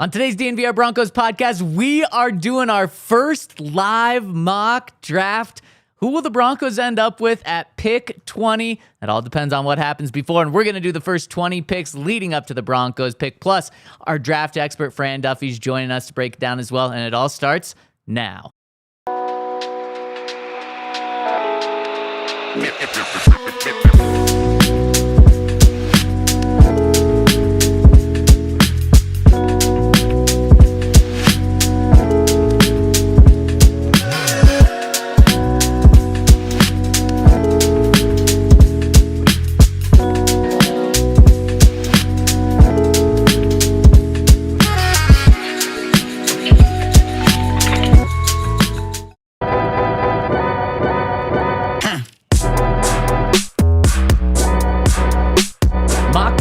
On today's DNVR Broncos podcast, we are doing our first live mock draft. Who will the Broncos end up with at pick 20? That all depends on what happens before, and we're going to do the first 20 picks leading up to the Broncos pick. Plus, our draft expert, Fran Duffy, is joining us to break it down as well, and it all starts now.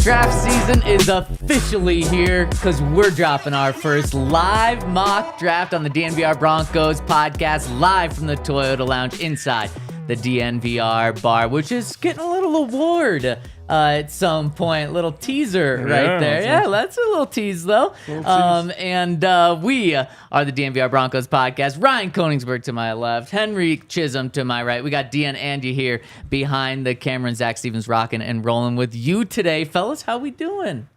Draft season is officially here because we're dropping our first live mock draft on the DNVR Broncos podcast, live from the Toyota Lounge inside the DNVR Bar, which is getting a little award at some point. Little teaser right there. Yeah, that's a little tease, though. We are the DNVR Broncos podcast. Ryan Koenigsberg to my left, Henry Chisholm to my right. We got Dean and Andy here behind the camera, and Zac Stevens rocking and rolling with you today. Fellas, how we doing?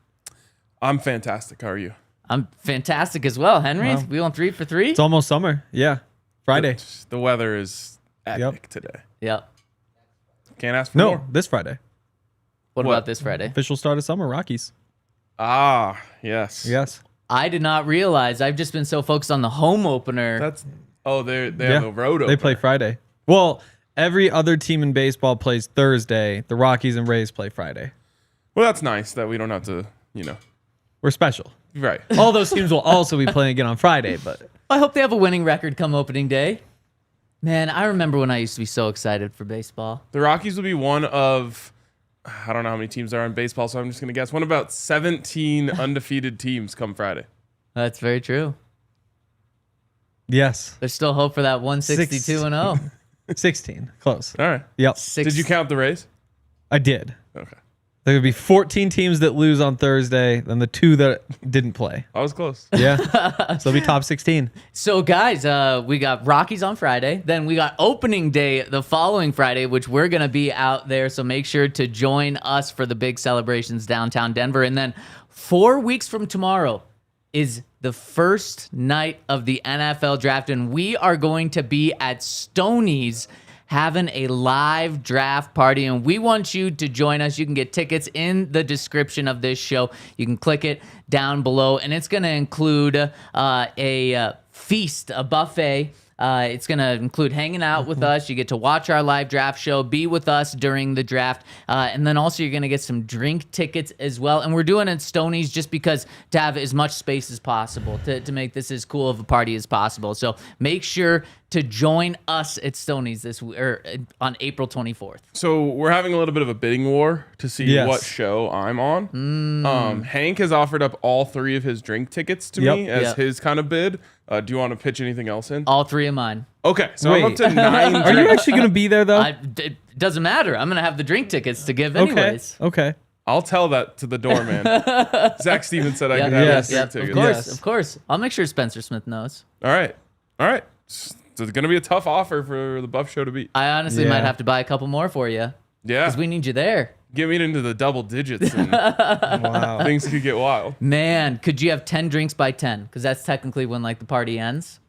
I'm fantastic. How are you? I'm fantastic as well. Henry, we on 3 for 3? It's almost summer. Yeah. Friday. The weather is epic today. Yep. Can't ask for more. No, this Friday. What about this Friday? Official start of summer, Rockies. Ah, yes. Yes. I did not realize. I've just been so focused on the home opener. They have the road opener. They play Friday. Well, every other team in baseball plays Thursday. The Rockies and Rays play Friday. Well, that's nice that we don't have to, We're special. Right. All those teams will also be playing again on Friday, but I hope they have a winning record come opening day. Man, I remember when I used to be so excited for baseball. The Rockies will be one of, I don't know how many teams there are in baseball, so I'm just going to guess, one of about 17 undefeated teams come Friday. That's very true. yes. There's still hope for that 162-0. 16. Close. All right. Yep. Did you count the Rays? I did. Okay. There would be 14 teams that lose on Thursday, then the 2 that didn't play. I was close. Yeah. So it'll be top 16. So, guys, we got Rockies on Friday. Then we got opening day the following Friday, which we're going to be out there. So make sure to join us for the big celebrations downtown Denver. And then 4 weeks from tomorrow is the first night of the NFL draft. And we are going to be at Stoney's having a live draft party, and we want you to join us. You can get tickets in the description of this show. You can click it down below, and it's going to include a feast, a buffet. It's going to include hanging out with us. You get to watch our live draft show, be with us during the draft, and then also you're going to get some drink tickets as well. And we're doing it at Stoney's just because to have as much space as possible, to make this as cool of a party as possible. So make sure to join us at Stoney's on April 24th. So we're having a little bit of a bidding war to see what show I'm on. Hank has offered up all 3 of his drink tickets to me as his kind of bid. Do you want to pitch anything else in? All 3 of mine. Okay, so I'm up to 9. Are you actually going to be there, though? It doesn't matter. I'm going to have the drink tickets to give anyways. Okay. I'll tell that to the doorman. Zac Stevens said I could have his drink tickets. Of course. I'll make sure Spencer Smith knows. All right. So it's going to be a tough offer for the Buff Show to beat. I honestly might have to buy a couple more for you. Yeah. Because we need you there. Get me into the double digits and things could get wild. Man, could you have 10 drinks by 10? Because that's technically when the party ends.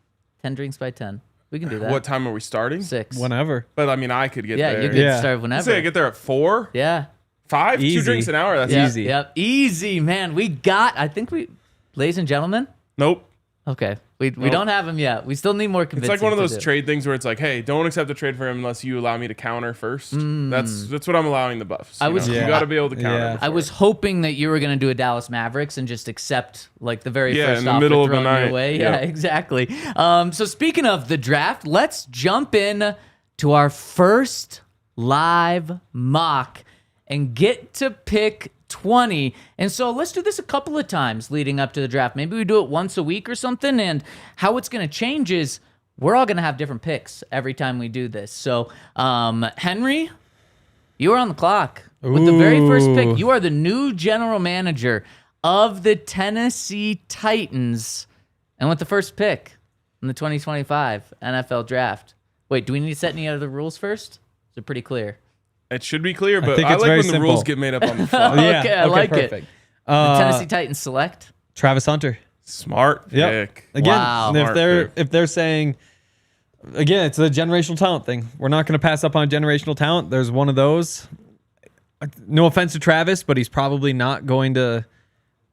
10 drinks by 10. We can do that. What time are we starting? 6. Whenever. But I mean, I could get there. Yeah, you could start whenever. Say I get there at 4? Yeah. 5? Easy. 2 drinks an hour? That's easy. Yep. Easy, man. Ladies and gentlemen. Nope. Okay. We don't have him yet. We still need more convincing. It's like one of those trade things where it's like, hey, don't accept a trade for him unless you allow me to counter first. That's what I'm allowing the Buffs. You got to be able to counter. I was hoping that you were going to do a Dallas Mavericks and just accept the very first in the offer middle of the thrown night. your way. Yeah, exactly. So speaking of the draft, let's jump in to our first live mock and get to pick 20. And so let's do this a couple of times leading up to the draft. Maybe we do it once a week or something. And how it's going to change is we're all going to have different picks every time we do this. So, Henry, you are on the clock with the very first pick. You are the new general manager of the Tennessee Titans, and with the first pick in the 2025 NFL Draft. Wait, do we need to set any other rules first? Is it pretty clear? It should be clear, but think I it's like very when the simple. rules get made up on the fly. Okay, I like perfect. it. The Tennessee Titans select Travis Hunter. Smart pick. Yep. Again, Wow. Smart if they're saying, again, it's a generational talent thing. We're not going to pass up on generational talent. There's one of those. No offense to Travis, but he's probably not going to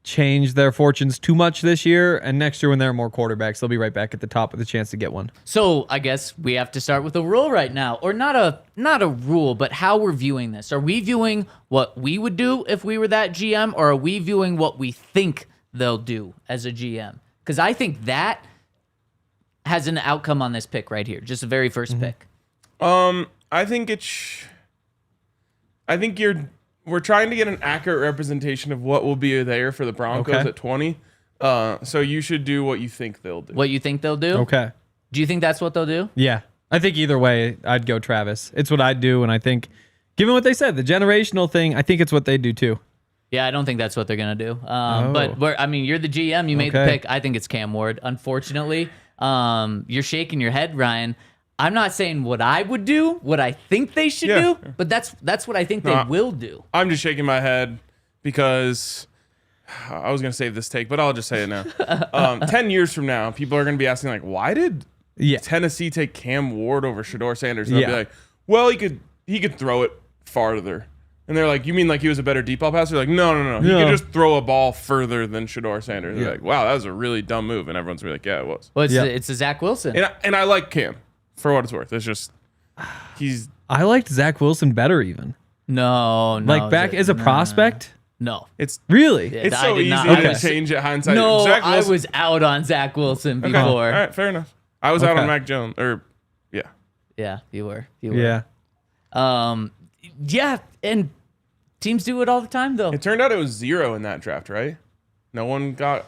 change their fortunes too much this year. And next year, when there are more quarterbacks, they'll be right back at the top with a chance to get one. So I guess we have to start with a rule right now, or not a rule, but how we're viewing this. Are we viewing what we would do if we were that GM, or are we viewing what we think they'll do as a GM? Because I think that has an outcome on this pick right here, just the very first pick. I think we're trying to get an accurate representation of what will be there for the Broncos at 20. So you should do what you think they'll do. What you think they'll do? Okay. Do you think that's what they'll do? Yeah. I think either way, I'd go Travis. It's what I'd do. And I think, given what they said, the generational thing, I think it's what they do too. Yeah, I don't think that's what they're going to do. But you're the GM. You made the pick. I think it's Cam Ward. Unfortunately, you're shaking your head, Ryan. I'm not saying what I would do, what I think they should do, but that's what I think they will do. I'm just shaking my head because I was going to save this take, but I'll just say it now. 10 years from now, people are going to be asking, like, why did Tennessee take Cam Ward over Shedeur Sanders? And they'll be like, well, he could throw it farther. And they're like, you mean like he was a better deep ball passer? Like, no. He could just throw a ball further than Shedeur Sanders. They're like, wow, that was a really dumb move. And everyone's going to be like, yeah, it was. Well, it's a Zach Wilson. And I like Cam, for what it's worth. It's just, I liked Zach Wilson better even. No. Like back as a prospect? No. It's Really? It's I so did easy not. to change at hindsight. No, Zach I Wilson, was out on Zach Wilson okay. before. All right, fair enough. I was out on Mac Jones. Yeah, you were. Yeah. Yeah, and teams do it all the time, though. It turned out it was 0 in that draft, right? No one got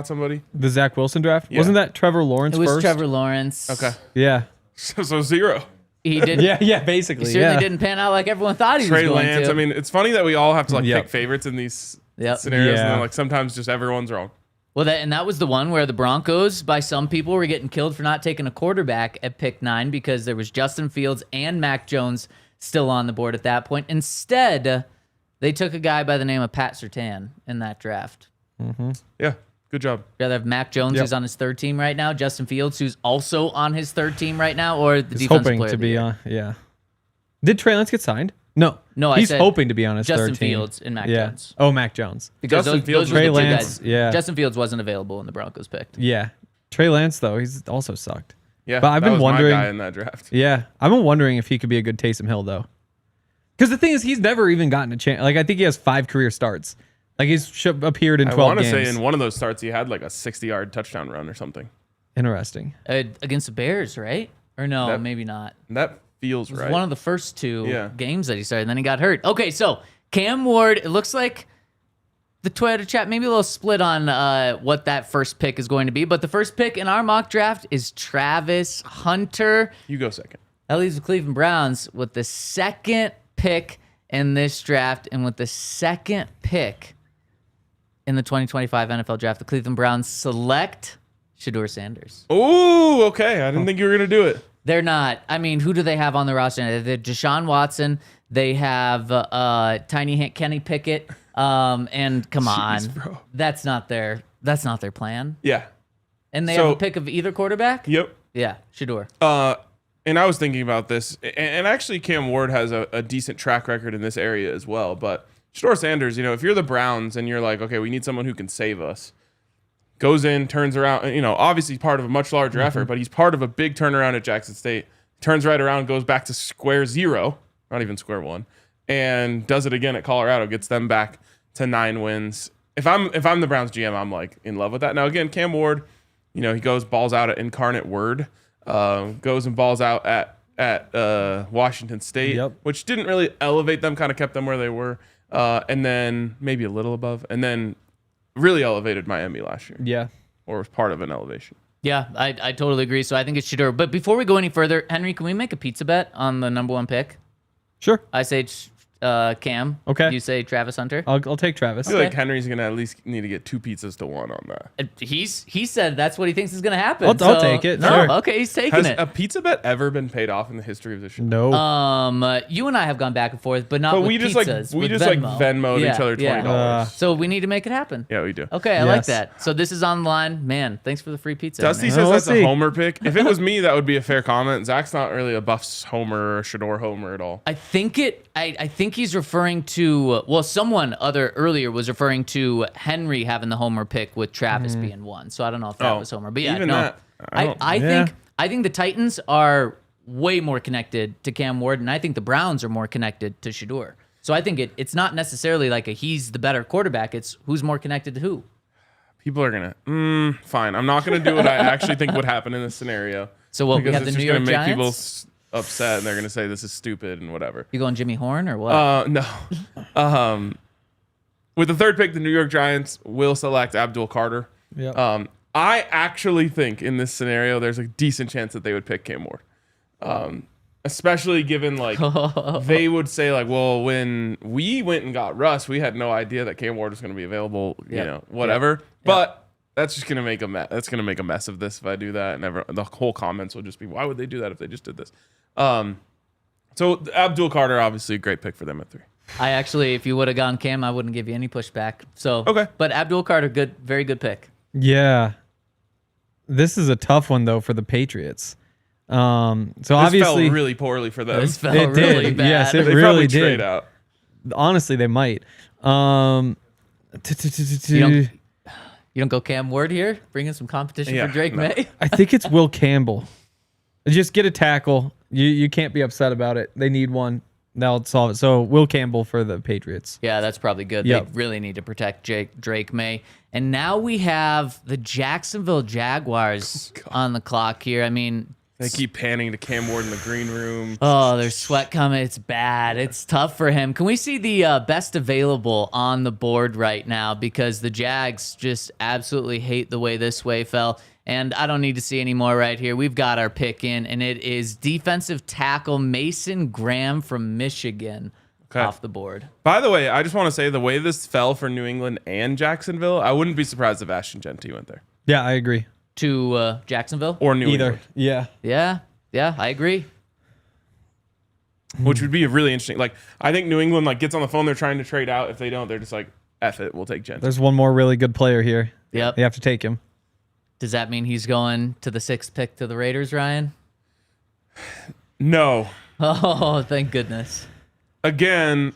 somebody. The Zach Wilson draft? Yeah. Wasn't that Trevor Lawrence It was first? Trevor Lawrence. Okay. Yeah. So 0. He did. Yeah, basically. He certainly didn't pan out like everyone thought he Trey was going Lance. to. I mean, it's funny that we all have to pick favorites in these scenarios, and then like sometimes just everyone's wrong. Well, that was the one where the Broncos, by some people, were getting killed for not taking a quarterback at pick 9 because there was Justin Fields and Mac Jones still on the board at that point. Instead, they took a guy by the name of Pat Surtain in that draft. Mm-hmm. Yeah, good job. Rather have Mac Jones, who's on his third team right now, Justin Fields, who's also on his third team right now, or the defensive hoping player to of the be year. on. Yeah. Did Trey Lance get signed? No. I He's said hoping to be on his Justin third team. Fields and Mac Jones. Oh, Mac Jones. Because Justin Fields, those were the Trey two Lance, guys. yeah. Justin Fields wasn't available when the Broncos picked. Yeah. Trey Lance, though, he's also sucked. Yeah, but I've that been was wondering. my guy in that draft. Yeah. I've been wondering if he could be a good Taysom Hill, though. Because the thing is, he's never even gotten a chance. Like, I think he has 5 career starts. Like, he's appeared in 12 I want games. to say in one of those starts, he had like a 60-yard touchdown run or something. Interesting. Against the Bears, right? Or no, maybe not. That feels It was right. one of the first 2 games that he started, and then he got hurt. Okay, so Cam Ward, it looks like the Twitter chat maybe a little split on what that first pick is going to be, but the first pick in our mock draft is Travis Hunter. You go second. That leaves the Cleveland Browns with the second pick in this draft, and with the second pick in the 2025 NFL draft, the Cleveland Browns select Shedeur Sanders. Oh, okay. I didn't think you were going to do it. They're not. I mean, who do they have on the roster? They have Deshaun Watson. They have Tiny Kenny Pickett. And come on, bro. that's not their plan. Yeah. And they have a pick of either quarterback. Yep. Yeah, Shedeur. And I was thinking about this, and actually Cam Ward has a decent track record in this area as well. But Shedeur Sanders, if you're the Browns and you're like, okay, we need someone who can save us, goes in, turns around, obviously part of a much larger effort, but he's part of a big turnaround at Jackson State, turns right around, goes back to square 0, not even square 1, and does it again at Colorado, gets them back to 9 wins. If I'm the Browns GM, I'm like in love with that. Now again, Cam Ward, he goes balls out at Incarnate Word, goes and balls out at Washington State, which didn't really elevate them, kind of kept them where they were, and then maybe a little above, and then really elevated Miami last year. Yeah. Or was part of an elevation. Yeah, I totally agree. So I think it's Shedeur. But before we go any further, Henry, can we make a pizza bet on the number 1 pick? Sure. I say Cam. Okay. You say Travis Hunter. I'll take Travis. I feel like Henry's gonna at least need to get 2 pizzas to 1 on that. He said that's what he thinks is going to happen. I'll take it. No, Sure. okay, he's taking Has it. a pizza bet ever been paid off in the history of the show? No. You and I have gone back and forth, but not But with we just pizzas. like with Venmo'd each other $20. So we need to make it happen. Yeah, we do. Okay, I like Yes. that. So this is online. Man, thanks for the free pizza. Dusty man. says We'll that's see. a homer pick. If it was me, that would be a fair comment. Zach's not really a Buffs homer or Shador homer at all. I think he's referring to someone earlier was referring to Henry having the homer pick with Travis being one. So I don't know if that was homer, but yeah, even no. that, I think the Titans are way more connected to Cam Ward, and I think the Browns are more connected to Shador. So I think it's not necessarily like he's the better quarterback. It's who's more connected to who. People are gonna fine. I'm not gonna do what I actually think would happen in this scenario. So what, we because have it's the New just gonna York make people Giants? upset, and they're gonna say this is stupid and whatever. You going Jimmy Horn or what? No. With the 3rd pick, the New York Giants will select Abdul Carter. Yeah. I actually think in this scenario, there's a decent chance that they would pick Cam Ward. Especially given like they would say like, well, when we went and got Russ, we had no idea that Cam Ward was going to be available. You know, whatever. Yep. But that's just going to make a mess. That's going to make a mess of this if I do that. And the whole comments will just be, why would they do that if they just did this? So Abdul Carter, obviously a great pick for them at 3. I actually, if you would have gone Cam, I wouldn't give you any pushback. So Okay. But Abdul Carter, very good pick. Yeah. This is a tough one though for the Patriots. So This obviously fell really poorly for them. This felt It did. really bad. Yes, it they really probably did. trade out. honestly they might. You don't go Cam Ward here? Bring in some competition Yeah, for Drake no. May? I think it's Will Campbell. Just get a tackle. You can't be upset about it. They need one. That'll solve it. So Will Campbell for the Patriots. Yeah, that's probably good. Yep. They really need to protect Drake May. And now we have the Jacksonville Jaguars on the clock here. I mean, They keep panning to Cam Ward in the green room. oh, there's sweat coming. It's bad. It's tough for him. Can we see the best available on the board right now? Because the Jags just absolutely hate the way this way fell. And I don't need to see any more right here. We've got our pick in, and it is defensive tackle Mason Graham from Michigan off the board. By the way, I just want to say the way this fell for New England and Jacksonville, I wouldn't be surprised if Ashton Jeanty went there. Yeah, I agree. To Jacksonville? Or New Either. England. Yeah. Yeah, I agree. Which would be really interesting. Like, I think New England like gets on the phone, they're trying to trade out. If they don't, they're just like, F it, we'll take Jeanty. There's one more really good player here. Yep. You have to take him. Does that mean he's going to the 6th pick to the Raiders, Ryan? No. Oh, thank goodness. Again,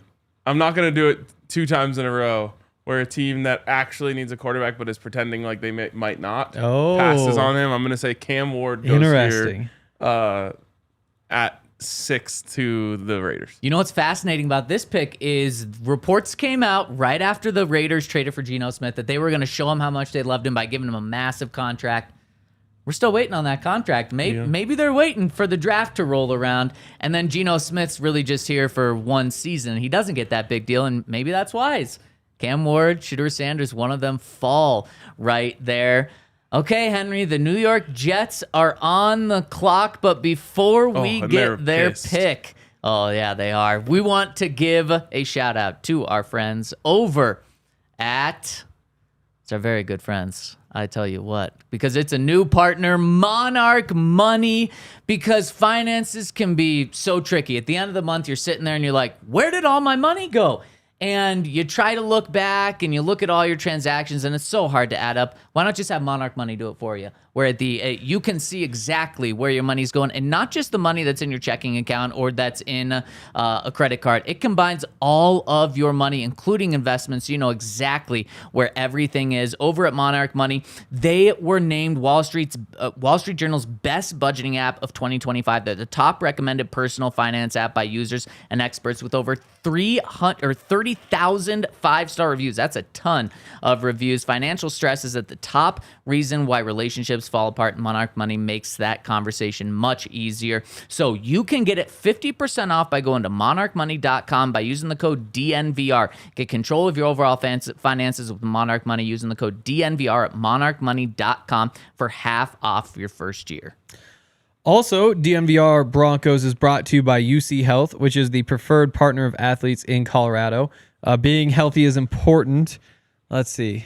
I'm not going to do it 2 times in a row where a team that actually needs a quarterback but is pretending like they might not passes on him. I'm going to say Cam Ward goes Interesting. here at 6 to the Raiders. You know what's fascinating about this pick is reports came out right after the Raiders traded for Geno Smith that they were going to show him how much they loved him by giving him a massive contract. We're still waiting on that contract. Maybe they're waiting for the draft to roll around, and then Geno Smith's really just here for one season. He doesn't get that big deal, and maybe that's wise. Cam Ward, Shedeur Sanders, one of them fall right there. Okay, Henry, the New York Jets are on the clock, but before we get their pick, oh, yeah, they are. We want to give a shout out to our friends over at, it's our very good friends, I tell you what, because it's a new partner, Monarch Money, because finances can be so tricky. At the end of the month, you're sitting there and you're like, where did all my money go? And you try to look back and you look at all your transactions and it's so hard to add up. Why not just have Monarch Money do it for you? Where you can see exactly where your money's going, and not just the money that's in your checking account or that's in a credit card. It combines all of your money, including investments. So you know exactly where everything is. Over at Monarch Money, they were named Wall Street Journal's best budgeting app of 2025. They're the top recommended personal finance app by users and experts with over 30,000 5-star reviews. That's a ton of reviews. Financial stress is at the top reason why relationships fall apart. Monarch Money makes that conversation much easier. So you can get it 50% off by going to monarchmoney.com by using the code DNVR. Get control of your overall finances with Monarch Money using the code DNVR at monarchmoney.com for half off your first year. Also, DNVR Broncos is brought to you by UC Health, which is the preferred partner of athletes in Colorado. Being healthy is important. Let's see.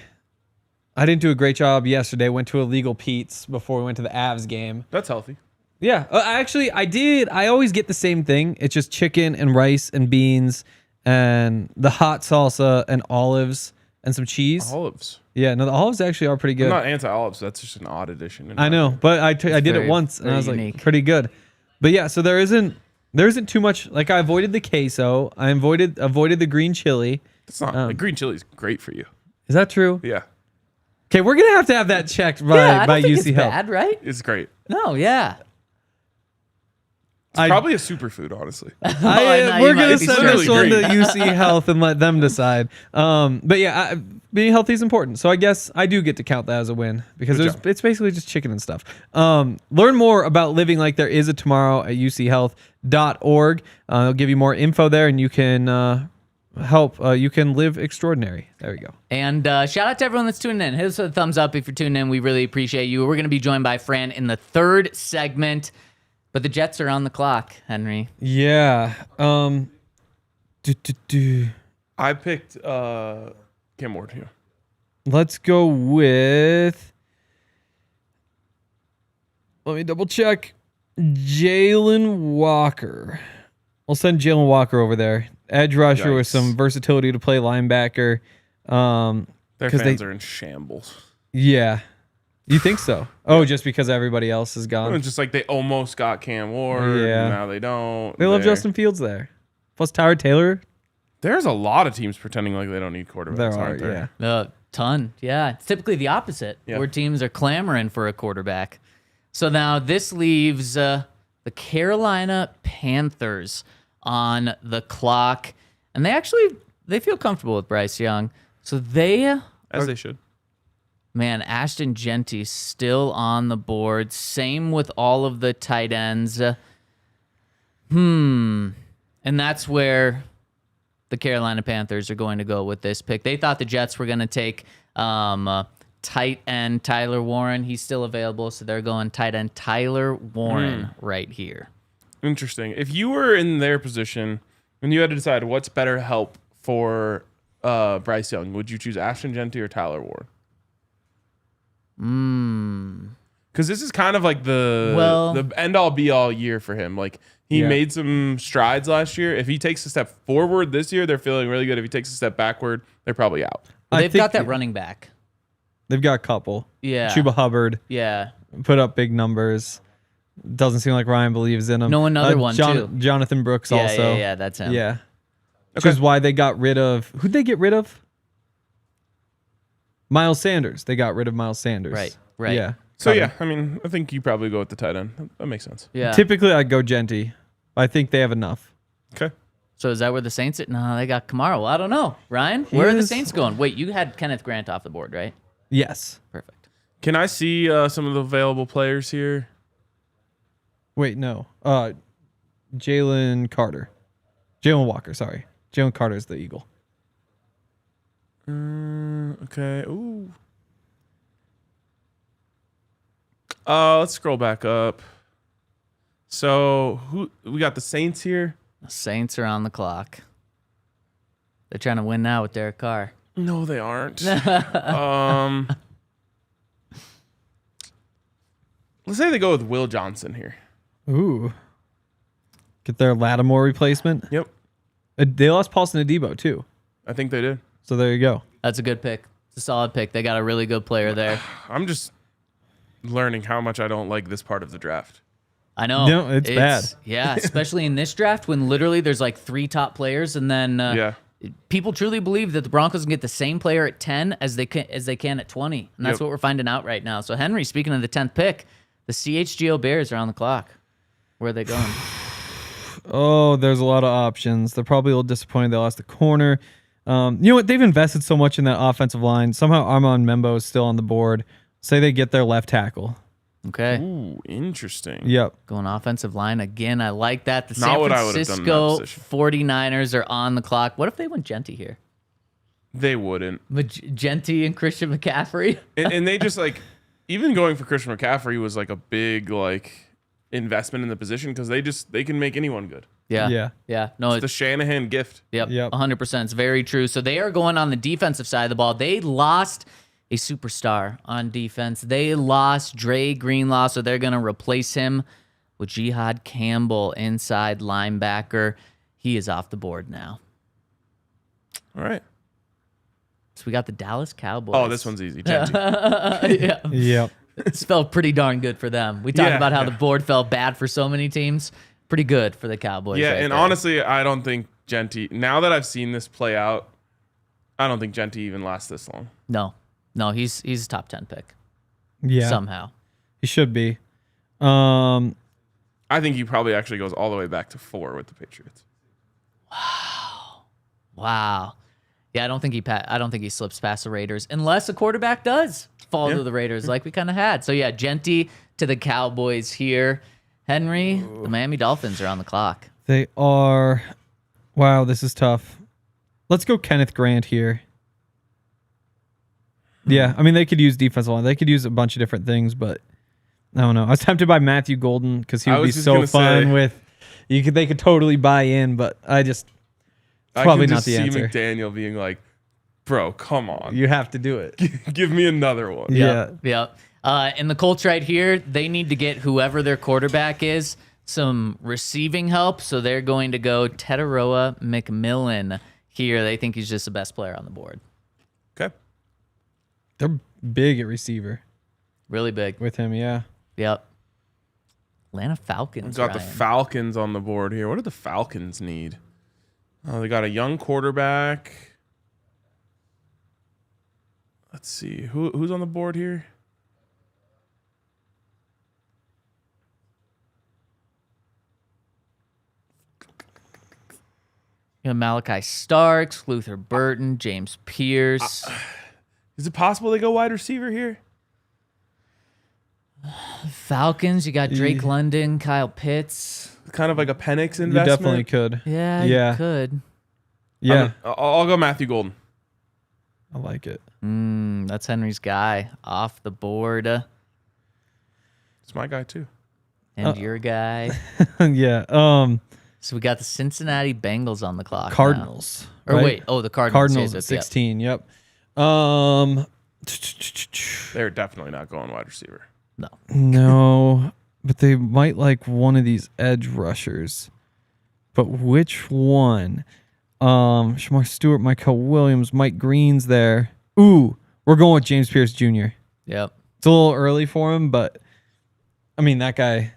I didn't do a great job yesterday. Went to Illegal Pete's before we went to the Avs game. That's healthy. Yeah, actually, I did. I always get the same thing. It's just chicken and rice and beans and the hot salsa and olives and some cheese. Olives. Yeah, no, the olives actually are pretty good. I'm not anti-olives. That's just an odd addition. I know, but I did it once and I was unique. like, pretty good. But yeah, so there isn't too much. Like I avoided the queso. I avoided the green chili. It's not. Like, green chili is great for you. Is that true? Yeah, Okay, we're gonna have to have that checked by I don't think UC it's Health. bad, right? it's great. No, yeah. It's probably a superfood, honestly. I know, We're you might gonna be send straight. this one to Really UC Health and let them decide. But yeah, being healthy is important. So I guess I do get to count that as a win because Good job. it's basically just chicken and stuff. Learn more about living like there is a tomorrow at uchealth.org. They'll give you more info there, and you can help. You can live extraordinary. There we go. And shout out to everyone that's tuning in. Hit us with a thumbs up if you're tuning in. We really appreciate you. We're going to be joined by Fran in the third segment, but the Jets are on the clock, Henry. Yeah. I picked Cam Ward here. Let's go with. Let me double check. Jalen Walker. We'll send Jalen Walker over there. Edge rusher with Yikes. some versatility to play linebacker. Their 'cause fans are in shambles. Yeah. You think so? Oh, just because everybody else is gone. It's just like they almost got Cam Ward. Yeah. Now they don't. They love Justin Fields there. Plus Tyler Taylor. There's a lot of teams pretending like they don't need quarterbacks. There are, aren't there? yeah. Ton. Yeah. It's typically the opposite, Yeah. where teams are clamoring for a quarterback. So now this leaves the Carolina Panthers on the clock. And they feel comfortable with Bryce Young. So they As they should. Man, Ashton Jeanty still on the board. Same with all of the tight ends. And that's where the Carolina Panthers are going to go with this pick. They thought the Jets were going to take tight end Tyler Warren. He's still available, so they're going tight end Tyler Warren right here. Interesting. If you were in their position and you had to decide what's better help for Bryce Young, would you choose Ashton Jeanty or Tyler Warren? Because this is kind of like the end all be all year for him. Like he made some strides last year. If he takes a step forward this year, they're feeling really good. If he takes a step backward, they're probably out. Well, I they've think got that running back. They've got a couple. Yeah. Chuba Hubbard Yeah. put up big numbers. Doesn't seem like Ryan believes in him. No, another one, too. Jonathan Brooks also. Yeah, that's him. Yeah. Which is why they got rid of... Who'd they get rid of? Miles Sanders. They got rid of Miles Sanders. Right. Yeah. So yeah, I mean, I think you probably go with the tight end. That makes sense. Yeah. Typically, I'd go Jeanty. I think they have enough. Okay. So is that where the Saints are? No, they got Kamara. Well, I don't know. Ryan, where are the Saints going? Wait, you had Kenneth Grant off the board, right? Yes. Perfect. Can I see some of the available players here? Wait, no. Jalen Carter. Jalen Walker, sorry. Jalen Carter is the Eagle. Okay. Ooh. Let's scroll back up. So who we got? The Saints here. The Saints are on the clock. They're trying to win now with Derek Carr. No, they aren't. Let's say they go with Will Johnson here. Ooh. Get their Lattimore replacement. Yep. They lost Paulson Adebo, too. I think they did. So there you go. That's a good pick. It's a solid pick. They got a really good player there. I'm just learning how much I don't like this part of the draft. I know. No, it's bad. Yeah, especially in this draft when literally there's like 3 top players, and then people truly believe that the Broncos can get the same player at 10 as they can at 20, and that's what we're finding out right now. So Henry, speaking of the 10th pick, the CHGO Bears are on the clock. Where are they going? Oh, there's a lot of options. They're probably a little disappointed they lost the corner. You know what? They've invested so much in that offensive line. Somehow Armand Membo is still on the board. Say they get their left tackle. Okay. Ooh, interesting. Yep. Going offensive line again. I like that. The Not San what I would've done in that Francisco position. 49ers are on the clock. What if they went Jeanty here? They wouldn't. Jeanty and Christian McCaffrey? And they just like, even going for Christian McCaffrey was like a big like investment in the position because they can make anyone good. Yeah. No, It's the Shanahan gift. Yep. Yep. 100%. It's very true. So they are going on the defensive side of the ball. They lost a superstar on defense. They lost Dre Greenlaw, so they're going to replace him with Jihaad Campbell, inside linebacker. He is off the board now. All right. So we got the Dallas Cowboys. Oh, this one's easy. Jeanty. Yeah. Yep. It's felt pretty darn good for them. We talked about how the board felt bad for so many teams. Pretty good for the Cowboys. Yeah, right and there. honestly, I don't think Jeanty, now that I've seen this play out, I don't think Jeanty even lasts this long. No, he's a top 10 pick. Yeah. Somehow. He should be. I think he probably actually goes all the way back to 4 with the Patriots. Wow. Yeah, I don't think he slips past the Raiders unless a quarterback does fall to the Raiders like we kind of had. So yeah, Jeanty to the Cowboys here. Henry, the Miami Dolphins are on the clock. They are. Wow, this is tough. Let's go Kenneth Grant here. Yeah, I mean, they could use defensive line. They could use a bunch of different things, but I don't know. I was tempted by Matthew Golden because he would be so fun with. They could totally buy in, but it's probably not the answer. I can just see McDaniel being like, bro, come on. You have to do it. Give me another one. Yeah. In the Colts right here, they need to get whoever their quarterback is some receiving help, so they're going to go Teteroa McMillan here. They think he's just the best player on the board. Okay. They're big at receiver Really big. with him, yeah. Yep. Atlanta Falcons. We've got the Ryan. Falcons on the board here. What do the Falcons need? Oh, they got a young quarterback. Let's see. Who's on the board here? You know, Malachi Starks, Luther Burton, James Pierce. Is it possible they go wide receiver here? Falcons, you got Drake London, Kyle Pitts. Kind of like a Penix investment. You definitely could. Yeah, Yeah. you could. Yeah, I'll go Matthew Golden. I like it. That's Henry's guy off the board. It's my guy too. And your guy. Yeah. So we got the Cincinnati Bengals on the clock. now. Cardinals. Or right? wait, the Cardinals. Cardinals Yes, at 16. Yep. They're definitely not going wide receiver. No. No, but they might like one of these edge rushers. But which one? Shamar Stewart, Michael Williams, Mike Green's there. Ooh, we're going with James Pierce Jr. Yep. It's a little early for him, but I mean that guy.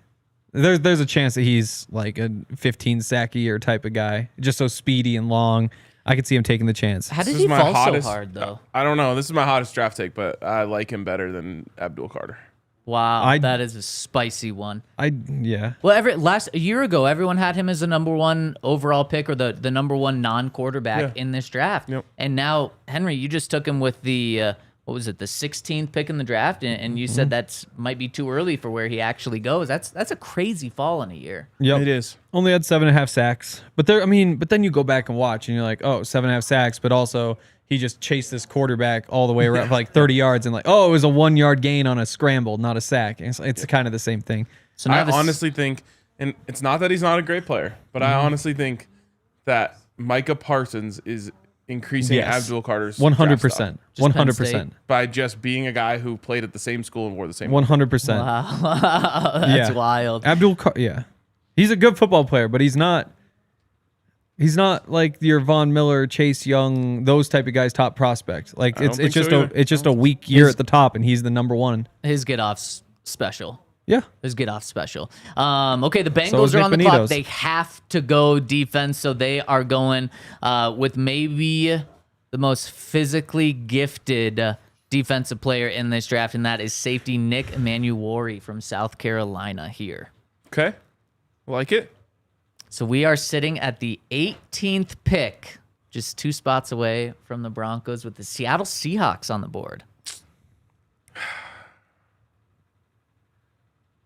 There's a chance that he's like a 15 sack a year type of guy, just so speedy and long. I could see him taking the chance. How did This he is my fall hottest- so hard, though? I don't know. This is my hottest draft take, but I like him better than Abdul Carter. Wow, that is a spicy one. Yeah. Well, a year ago, everyone had him as the number one overall pick or the number one non-quarterback in this draft. Yep. And now, Henry, you just took him with the, the 16th pick in the draft, and you said that's might be too early for where he actually goes. That's a crazy fall in a year. Yep. It is. Only had 7.5 sacks. But then you go back and watch and you're like, oh, 7.5 sacks, but also he just chased this quarterback all the way around for like 30 yards and like, oh, it was a 1 yard gain on a scramble, not a sack. And it's kind of the same thing. So now I honestly think, and it's not that he's not a great player, but I honestly think that Micah Parsons is increasing Abdul Carter's draft stock 100%. Penn State. 100%. by just being a guy who played at the same school and wore the same. 100%. Wow, that's Yeah. wild. Yeah. He's a good football player, but he's not like your Von Miller, Chase Young, those type of guys top prospect. Like I don't think so either. it's just a weak year at the top and he's the number one. His get-off's special. Yeah. His get-off special. Okay, the So Bengals is are Nick on the clock. Benito's. They have to go defense, so they are going with maybe the most physically gifted defensive player in this draft, and that is safety Nick Emanuori from South Carolina here. Okay, like it. So we are sitting at the 18th pick, just 2 spots away from the Broncos with the Seattle Seahawks on the board.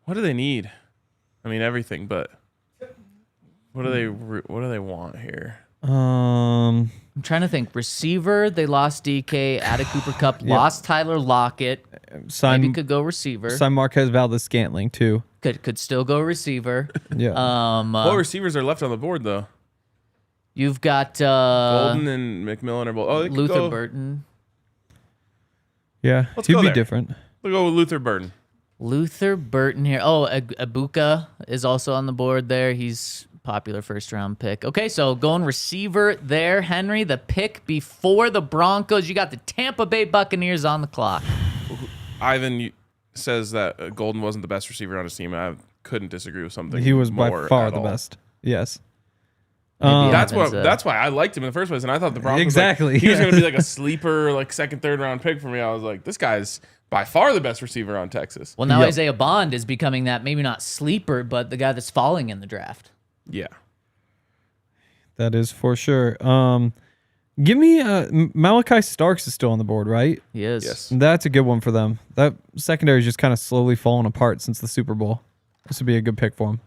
What do they need? I mean everything, but what do they want here? I'm trying to think. Receiver, they lost DK. Added Cooper Kupp. Lost Tyler Lockett. Maybe could go receiver. Sign Marquez Valdez-Scantling too. Could still go receiver. Yeah. What receivers are left on the board though? You've got Golden and McMillan are both. Oh, they could Luther go, Burton. Yeah. Let's He'd go be there. different. We'll go with Luther Burton. Luther Burton here. Oh, Abuka is also on the board there. He's popular first-round pick. Okay, so going receiver there, Henry. The pick before the Broncos. You got the Tampa Bay Buccaneers on the clock. Ivan says that Golden wasn't the best receiver on his team. I couldn't disagree with something. He was by more far at the all. best. Yes. Maybe That's why I liked him in the first place, and I thought the Broncos Exactly, he was yeah. going to be like a sleeper, like second, third round pick for me. I was like, this guy's by far the best receiver on Texas. Well, now Yep. Isaiah Bond is becoming that, maybe not sleeper, but the guy that's falling in the draft. Yeah, That is for sure. Give me Malachi Starks is still on the board, right? He is. yes. That's a good one for them. That secondary is just kind of slowly falling apart since the Super Bowl. This would be a good pick for him.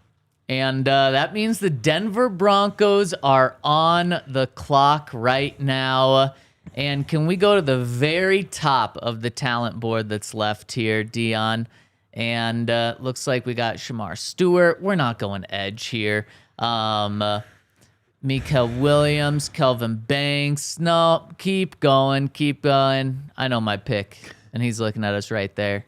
And that means the Denver Broncos are on the clock right now. And can we go to the very top of the talent board that's left here, Dion? And looks like we got Shamar Stewart. We're not going edge here. Mikael Williams, Kelvin Banks. No, keep going, keep going. I know my pick, and he's looking at us right there.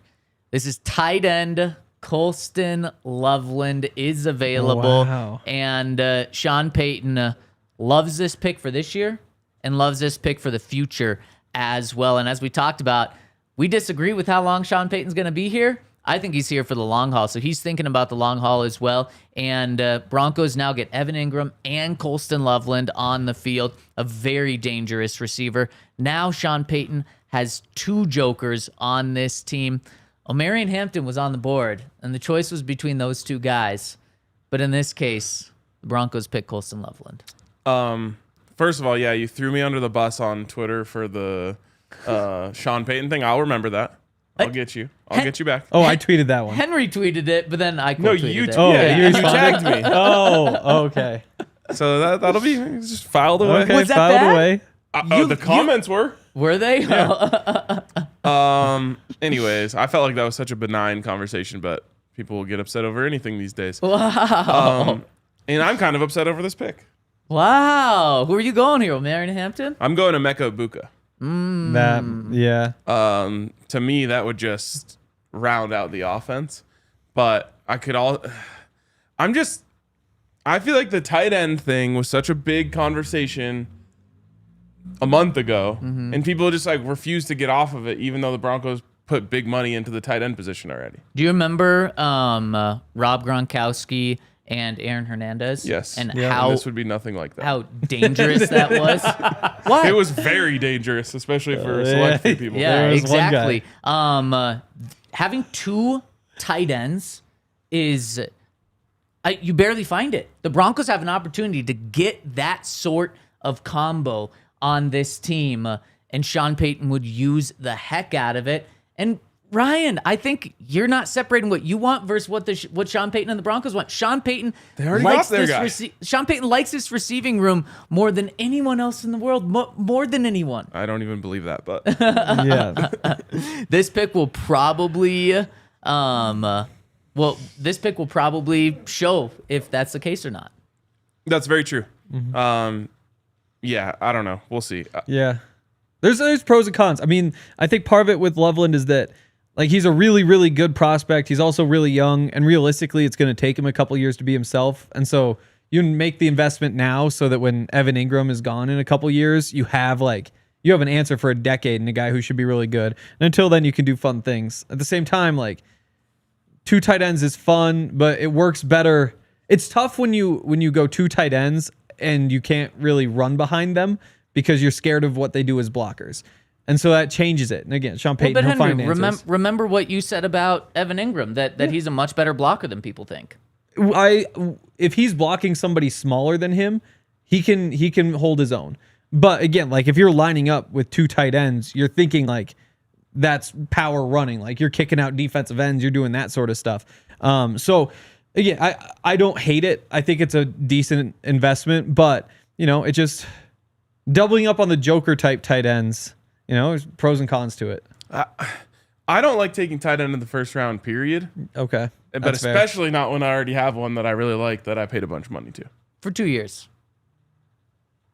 This is tight end. Colston Loveland is available. Wow. And Sean Payton loves this pick for this year and loves this pick for the future as well. And as we talked about, we disagree with how long Sean Payton's going to be here. I think he's here for the long haul. So he's thinking about the long haul as well. And Broncos now get Evan Ingram and Colston Loveland on the field, a very dangerous receiver. Now Sean Payton has two jokers on this team. Omarion Hampton was on the board, and the choice was between those two guys. But in this case, the Broncos picked Colston Loveland. First of all, yeah, you threw me under the bus on Twitter for the Sean Payton thing. I'll remember that. I'll get you. I'll get you back. Oh, I tweeted that one. Henry tweeted it, but then I No, quote tweeted you it. Oh, yeah, you you responded? tagged me. Oh, okay. So that'll be just filed away. Okay, Was that filed bad? away. The comments were. Were they? Anyways, I felt like that was such a benign conversation, but people will get upset over anything these days. Wow. And I'm kind of upset over this pick. Wow. Who are you going here, Omarion Hampton? I'm going to Mecca Ibuka. That, yeah. To me, that would just round out the offense. But I feel like the tight end thing was such a big conversation a month ago, and people just like refuse to get off of it, even though the Broncos put big money into the tight end position already. Do you remember Rob Gronkowski and Aaron Hernandez? Yes. And And how this would be nothing like that. how dangerous that was? Why? It was very dangerous, especially for select few people. Yeah, There was one exactly. Having two tight ends is you barely find it. The Broncos have an opportunity to get that sort of combo on this team, and Sean Payton would use the heck out of it. And Ryan, I think you're not separating what you want versus what Sean Payton and the Broncos want. Sean Payton already likes got their this guy. Sean Payton likes this receiving room more than anyone else in the world, more than anyone. I don't even believe that, but Yeah. This pick will probably this pick will probably show if that's the case or not. that's very true. Yeah, I don't know. We'll see. Yeah. There's pros and cons. I mean, I think part of it with Loveland is that like he's a really, really good prospect. He's also really young, and realistically it's going to take him a couple years to be himself. And so you make the investment now so that when Evan Ingram is gone in a couple years, you have an answer for a decade and a guy who should be really good. And until then you can do fun things. At the same time, like two tight ends is fun, but it works better. It's tough when you go two tight ends and you can't really run behind them because you're scared of what they do as blockers. And so that changes it. And again, Sean Payton But will Henry, find answers. remember what you said about Evan Ingram, that he's a much better blocker than people think. If he's blocking somebody smaller than him, he can hold his own. But again, like if you're lining up with two tight ends, you're thinking like that's power running. Like you're kicking out defensive ends, you're doing that sort of stuff. So again, I don't hate it. I think it's a decent investment, but it just doubling up on the Joker type tight ends. There's pros and cons to it. I don't like taking tight end in the first round, period. Okay. But especially not when I already have one that I really like that I paid a bunch of money to. For 2 years.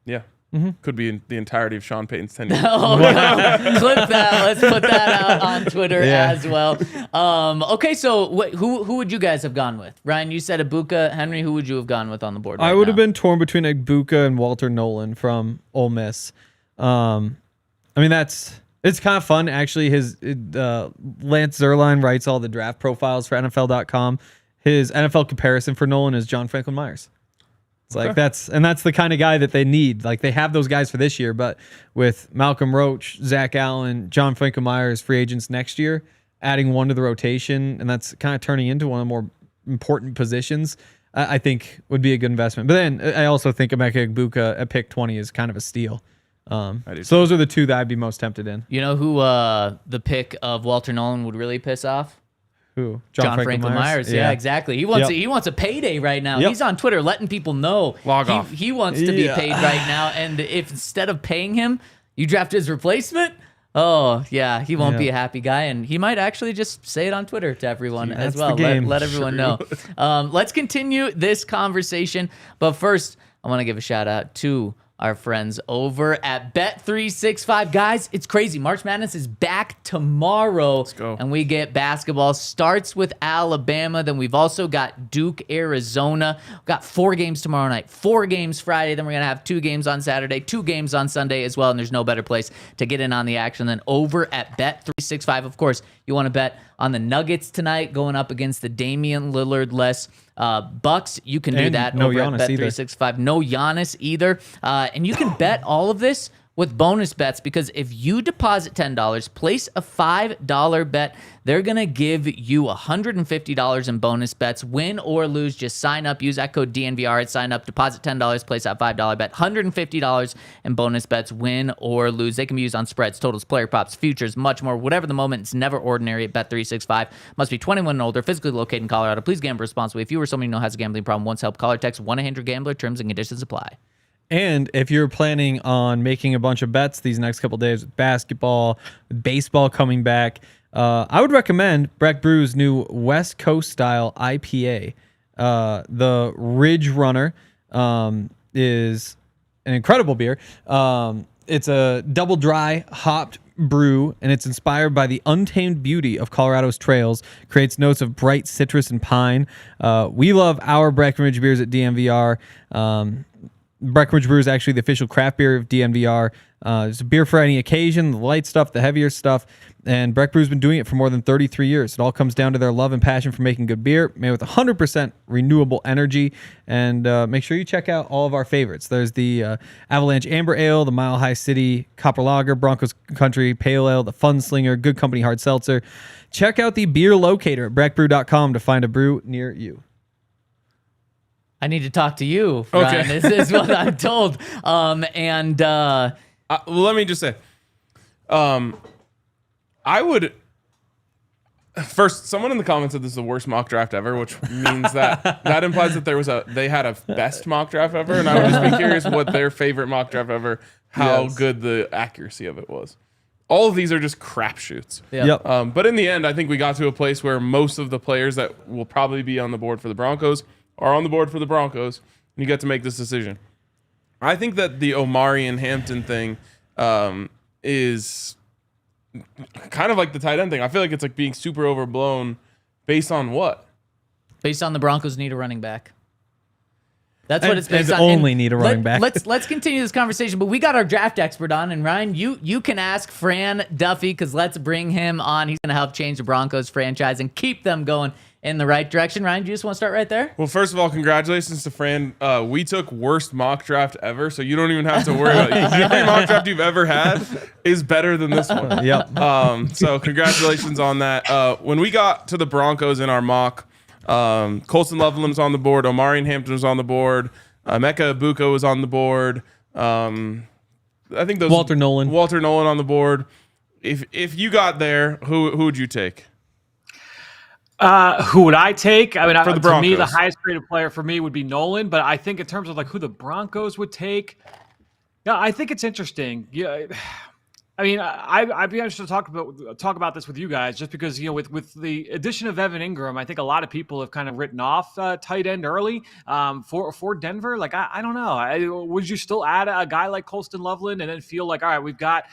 Yeah. Could be in the entirety of Sean Payton's tenure. Oh, no. Clip that. Let's put that out on Twitter as well. Okay, so who would you guys have gone with? Ryan, you said Ibuka. Henry, who would you have gone with on the board? I would have been torn between Ibuka and Walter Nolen from Ole Miss. It's kind of fun, actually. Lance Zierlein writes all the draft profiles for NFL.com. His NFL comparison for Nolen is John Franklin Myers. It's like that's the kind of guy that they need. Like, they have those guys for this year, but with Malcolm Roach, Zach Allen, John Franklin Myers free agents next year, adding one to the rotation, and that's kind of turning into one of the more important positions, I think would be a good investment. But then I also think Emeka Egbuka at pick 20 is kind of a steal. So those are the two that I'd be most tempted in. You know who the pick of Walter Nolen would really piss off? Who? John Franklin Myers. Yeah, exactly. He wants a payday right now. He's on Twitter letting people know he wants to be paid right now. And if instead of paying him, you draft his replacement, he won't be a happy guy. And he might actually just say it on Twitter to everyone as well. Let everyone know. Let's continue this conversation. But first, I want to give a shout out to our friends over at Bet365. Guys, it's crazy. March Madness is back tomorrow. Let's go. And we get basketball. Starts with Alabama. Then we've also got Duke, Arizona. We've got 4 games tomorrow night, 4 games Friday. Then we're going to have 2 games on Saturday, 2 games on Sunday as well. And there's no better place to get in on the action than over at Bet365. Of course, you want to bet on the Nuggets tonight going up against the Damian Lillard-less Bucks. You can do that over at Bet365. No Giannis either. And you can bet all of this with bonus bets, because if you deposit $10, place a $5 bet, they're going to give you $150 in bonus bets. Win or lose, just sign up. Use that code DNVR at sign up. Deposit $10, place that $5 bet. $150 in bonus bets, win or lose. They can be used on spreads, totals, player props, futures, much more. Whatever the moment, it's never ordinary at Bet365. Must be 21 and older, physically located in Colorado. Please gamble responsibly. If you or someone you know has a gambling problem, once help, call or text 1-800-GAMBLER. Terms and conditions apply. And if you're planning on making a bunch of bets these next couple days with basketball, with baseball coming back, I would recommend Breck Brew's new West Coast style IPA. The Ridge Runner is an incredible beer. It's a double dry hopped brew, and it's inspired by the untamed beauty of Colorado's trails. Creates notes of bright citrus and pine. We love our Breckenridge beers at DNVR. Breckenridge Brew is actually the official craft beer of DNVR. It's a beer for any occasion, the light stuff, the heavier stuff. And Breck Brew's been doing it for more than 33 years. It all comes down to their love and passion for making good beer, made with 100% renewable energy. And make sure you check out all of our favorites. There's the Avalanche Amber Ale, the Mile High City Copper Lager, Broncos Country Pale Ale, the Fun Slinger, Good Company Hard Seltzer. Check out the beer locator at breckbrew.com to find a brew near you. I need to talk to you, Ryan. Okay. This is what I'm told. Well, let me just say, I would first. Someone in the comments said this is the worst mock draft ever, which means that implies that they had a best mock draft ever, and I would just be curious what their favorite mock draft ever, how good the accuracy of it was. All of these are just crapshoots. Yep. But in the end, I think we got to a place where most of the players that will probably be on the board for the Broncos are on the board for the Broncos, and you get to make this decision. I think that the Omarion Hampton thing is kind of like the tight end thing. I feel like it's like being super overblown based on what? Based on the Broncos need a running back. That's what it's based on. Only need a running back. Let's continue this conversation, but we got our draft expert on, and Ryan, you can ask Fran Duffy, because let's bring him on. He's going to help change the Broncos franchise and keep them going in the right direction. Ryan, do you just want to start right there? Well, first of all, congratulations to Fran. We took worst mock draft ever, so you don't even have to worry about it. Every mock draft you've ever had is better than this one. Yep. So congratulations on that. When we got to the Broncos in our mock, Colston Loveland was on the board, Omarion Hampton was on the board, Emeka Egbuka was on the board. I think those Walter Nolen on the board. If you got there, who would you take? Who would I take? I mean, for the to me, the Broncos. highest graded player for me would be Nolen. But I think in terms of like who the Broncos would take, Yeah, I think it's interesting. Yeah, I mean, I'd be interested to talk about this with you guys, just because, with the addition of Evan Ingram, I think a lot of people have kind of written off tight end early for Denver. Like, I don't know. Would you still add a guy like Colston Loveland and then feel like, all right, we've got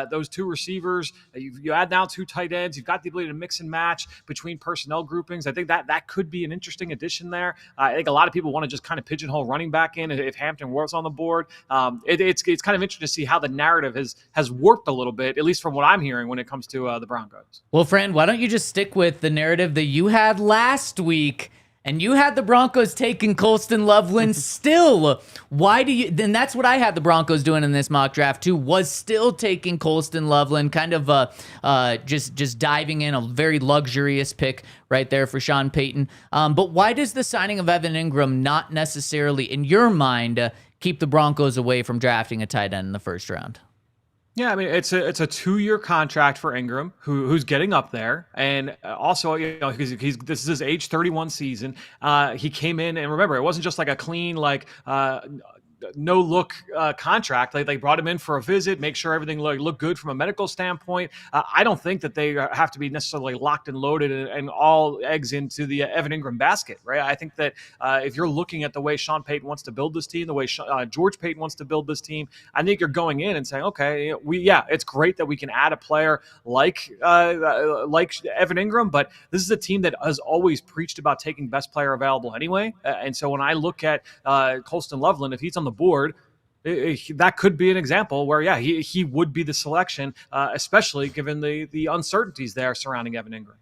those two receivers, you add now two tight ends, you've got the ability to mix and match between personnel groupings. I think that could be an interesting addition there. I think a lot of people want to just kind of pigeonhole running back in if Hampton was on the board. It's kind of interesting to see how the narrative has warped a little bit, at least from what I'm hearing when it comes to the Broncos. Well, Fran, why don't you just stick with the narrative that you had last week? And you had the Broncos taking Colston Loveland still. Why do you? Then that's what I had the Broncos doing in this mock draft too. Was still taking Colston Loveland, kind of just diving in, a very luxurious pick right there for Sean Payton. But why does the signing of Evan Ingram not necessarily, in your mind, keep the Broncos away from drafting a tight end in the first round? Yeah, I mean, it's a 2-year contract for Ingram, who's getting up there, and also, because this is his age 31 season. He came in, and remember, it wasn't just like a clean no look contract. They brought him in for a visit, make sure everything looked good from a medical standpoint. I don't think that they have to be necessarily locked and loaded and all eggs into the Evan Ingram basket, right? I think that if you're looking at the way Sean Payton wants to build this team, the way George Payton wants to build this team, I think you're going in and saying, okay, it's great that we can add a player like Evan Ingram, but this is a team that has always preached about taking best player available anyway. And so when I look at Colston Loveland, if he's on the board, that could be an example where, he would be the selection, especially given the uncertainties there surrounding Evan Ingram.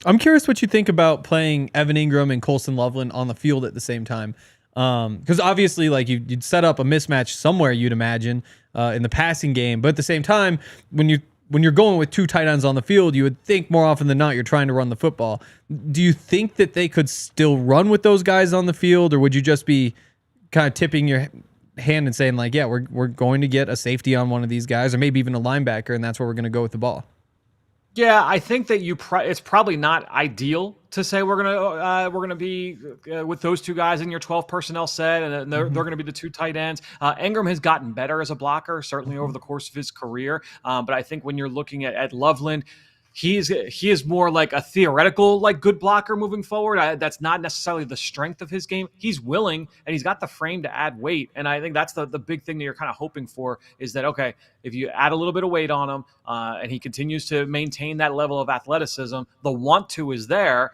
I'm curious what you think about playing Evan Ingram and Colston Loveland on the field at the same time. Because obviously, like, you'd set up a mismatch somewhere, you'd imagine, in the passing game. But at the same time, when you're going with two tight ends on the field, you would think more often than not you're trying to run the football. Do you think that they could still run with those guys on the field, or would you just be kind of tipping your hand and saying, like, we're going to get a safety on one of these guys, or maybe even a linebacker, and that's where we're going to go with the ball? Yeah, I think that it's probably not ideal to say we're gonna be with those two guys in your 12 personnel set, and they're going to be the two tight ends. Ingram has gotten better as a blocker, certainly over the course of his career. But I think when you're looking at Loveland, he is more like a theoretical, like, good blocker moving forward. That's not necessarily the strength of his game. He's willing, and he's got the frame to add weight. And I think that's the big thing that you're kind of hoping for, is that, okay, if you add a little bit of weight on him, and he continues to maintain that level of athleticism, the want to is there.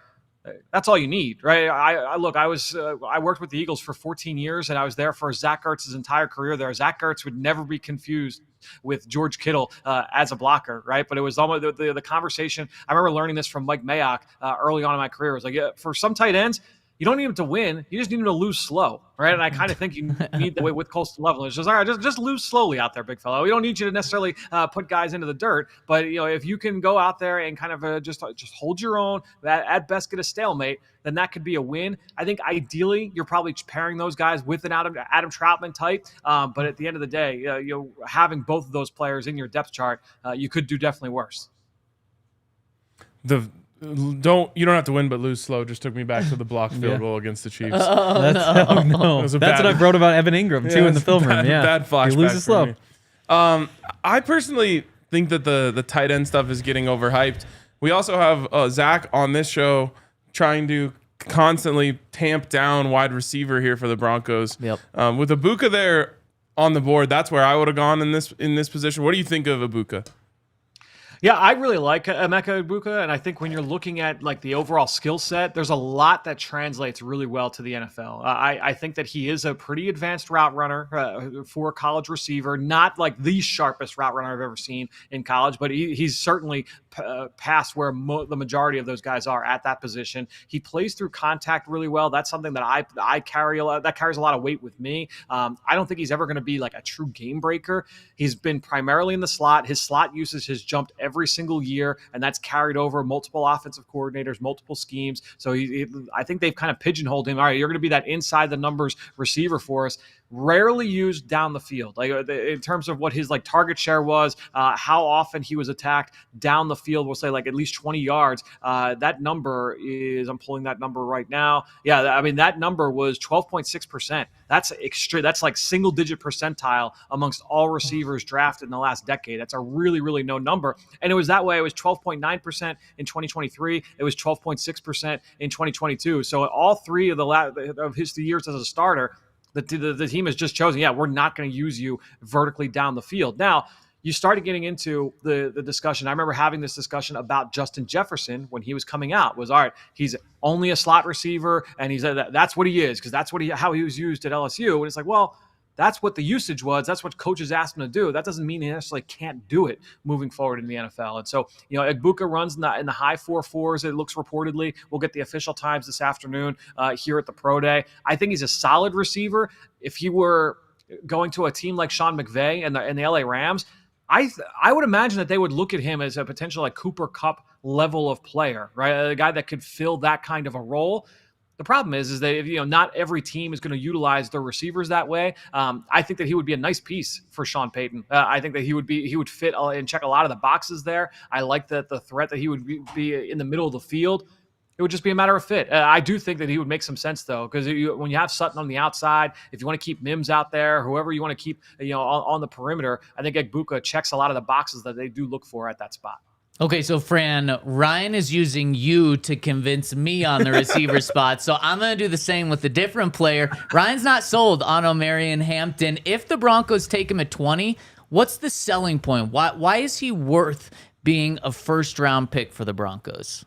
That's all you need, right? I worked with the Eagles for 14 years, and I was there for Zach Ertz's entire career there. Zach Ertz would never be confused with George Kittle as a blocker, right? But it was almost the conversation. I remember learning this from Mike Mayock early on in my career. It was like, for some tight ends, you don't need them to win. You just need them to lose slow, right? And I kind of think you need the way with Colston Loveland. It's just, all right, just lose slowly out there, big fellow. We don't need you to necessarily put guys into the dirt, but if you can go out there and kind of just hold your own, at best get a stalemate, then that could be a win. I think ideally you're probably pairing those guys with an Adam Troutman type, but at the end of the day, having both of those players in your depth chart, you could do definitely worse. You don't have to win but lose slow just took me back to the block field goal against the Chiefs. That's what I wrote about Evan Ingram too in the film room. Yeah, bad flashback. He loses slow. I personally think that the tight end stuff is getting overhyped. We also have Zach on this show trying to constantly tamp down wide receiver here for the Broncos. Yep. With Ibuka there on the board, that's where I would have gone in this position. What do you think of Ibuka? Yeah, I really like Emeka Egbuka, and I think when you're looking at, like, the overall skill set, there's a lot that translates really well to the NFL. I think that he is a pretty advanced route runner for a college receiver, not like the sharpest route runner I've ever seen in college, but he's certainly past where the majority of those guys are at that position. He plays through contact really well. That's something that I carry that carries a lot of weight with me. I don't think he's ever going to be like a true game breaker. He's been primarily in the slot. His slot usage has jumped every single year, and that's carried over multiple offensive coordinators, multiple schemes. So I think they've kind of pigeonholed him. All right, you're going to be that inside the numbers receiver for us. rarely used down the field. Like in terms of what his like target share was, how often he was attacked down the field, we'll say like at least 20 yards. That number is, I'm pulling that number right now. Yeah, I mean, that number was 12.6%. That's extreme. That's like single digit percentile amongst all receivers drafted in the last decade. That's a really, really low number. And it was that way. It was 12.9% in 2023. It was 12.6% in 2022. So all three of his 3 years as a starter, the team has just chosen, yeah, we're not going to use you vertically down the field. Now, you started getting into the discussion. I remember having this discussion about Justin Jefferson when he was coming out. Was, all right, he's only a slot receiver, and he's that's what he is, because that's how he was used at LSU. And it's like, well, that's what the usage was. That's what coaches asked him to do. That doesn't mean he necessarily can't do it moving forward in the NFL. And so, Egbuka runs in the high 4.4s. It looks reportedly. We'll get the official times this afternoon here at the Pro Day. I think he's a solid receiver. If he were going to a team like Sean McVay and the LA Rams, I would imagine that they would look at him as a potential like Cooper Kupp level of player, right? A guy that could fill that kind of a role. The problem is that not every team is going to utilize their receivers that way. I think that he would be a nice piece for Sean Payton. I think that he would fit and check a lot of the boxes there. I like the threat that he would be in the middle of the field. It would just be a matter of fit. I do think that he would make some sense, though, because when you have Sutton on the outside, if you want to keep Mims out there, whoever you want to keep on the perimeter, I think Egbuka checks a lot of the boxes that they do look for at that spot. Okay, so Fran, Ryan is using you to convince me on the receiver spot, so I'm going to do the same with a different player. Ryan's not sold on Omarion Hampton. If the Broncos take him at 20, what's the selling point? Why is he worth being a first-round pick for the Broncos?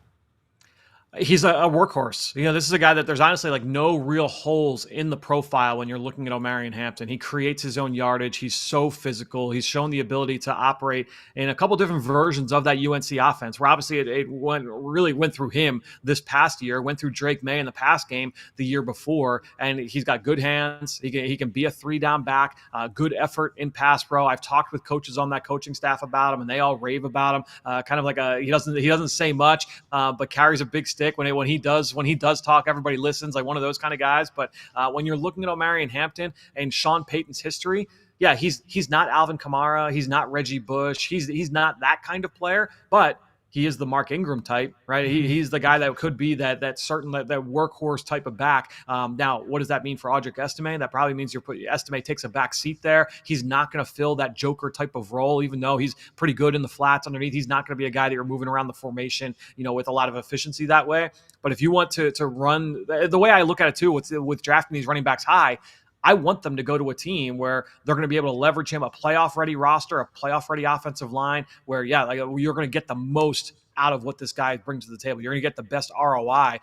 He's a workhorse. This is a guy that there's honestly like no real holes in the profile when you're looking at Omarion Hampton. He creates his own yardage. He's so physical. He's shown the ability to operate in a couple different versions of that UNC offense, where obviously it really went through him this past year, went through Drake May in the pass game the year before, and he's got good hands. He can be a 3-down back, good effort in pass pro. I've talked with coaches on that coaching staff about him, and they all rave about him. Kind of like he doesn't say much, but carries a big stick. When he does talk, everybody listens, like one of those kind of guys. But when you're looking at Omarion Hampton and Sean Payton's history, yeah, he's not Alvin Kamara, he's not Reggie Bush, he's not that kind of player, but he is the Mark Ingram type, right? He's the guy that could be that workhorse type of back. Now, what does that mean for Audric Estime? That probably means Estime takes a back seat there. He's not going to fill that Joker type of role, even though he's pretty good in the flats underneath. He's not going to be a guy that you're moving around the formation, with a lot of efficiency that way. But if you want to run, the way I look at it too, with drafting these running backs high, I want them to go to a team where they're going to be able to leverage him, a playoff-ready roster, a playoff-ready offensive line, where, you're going to get the most out of what this guy brings to the table. You're going to get the best ROI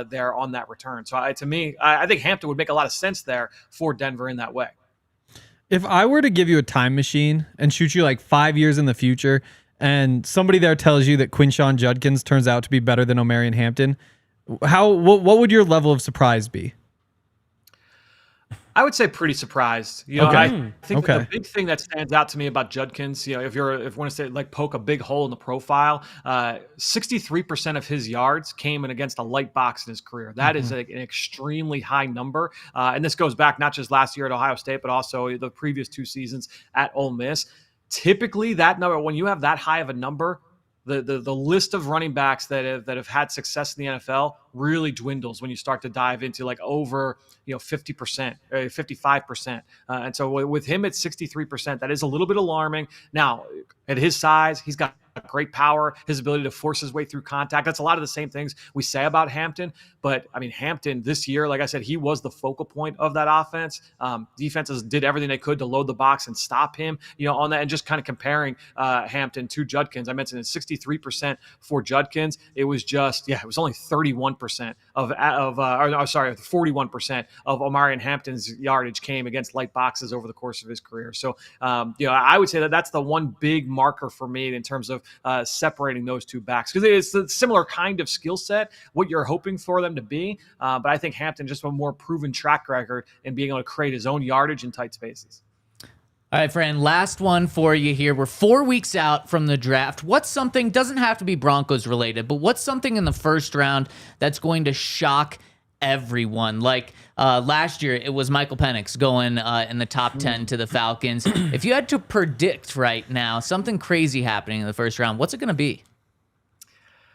there on that return. So to me, I think Hampton would make a lot of sense there for Denver in that way. If I were to give you a time machine and shoot you like 5 years in the future, and somebody there tells you that Quinshon Judkins turns out to be better than Omarion Hampton, what would your level of surprise be? I would say pretty surprised. Okay. I think that the big thing that stands out to me about Judkins, if you want to say like poke a big hole in the profile, 63% of his yards came in against a light box in his career. That is an extremely high number. And this goes back not just last year at Ohio State, but also the previous 2 seasons at Ole Miss. Typically that number, when you have that high of a number, the list of running backs that have had success in the NFL really dwindles when you start to dive into like over 50%, 55%. And so with him at 63%, that is a little bit alarming. Now, at his size, he's got great power, his ability to force his way through contact. That's a lot of the same things we say about Hampton. But I mean, Hampton this year, like I said, he was the focal point of that offense. Defenses did everything they could to load the box and stop him, on that. And just kind of comparing Hampton to Judkins, I mentioned it's 63% for Judkins. It was it was only 31% of 41% of Omarion Hampton's yardage came against light boxes over the course of his career. So, I would say that that's the one big marker for me in terms of separating those two backs, because it's a similar kind of skill set, what you're hoping for them to be. But I think Hampton just a more proven track record in being able to create his own yardage in tight spaces. All right, Fran, last one for you here. We're 4 weeks out from the draft. What's something, doesn't have to be Broncos related, but what's something in the first round that's going to shock everyone. Like last year, it was Michael Penix going in the top 10 to the Falcons. If you had to predict right now something crazy happening in the first round, what's it going to be?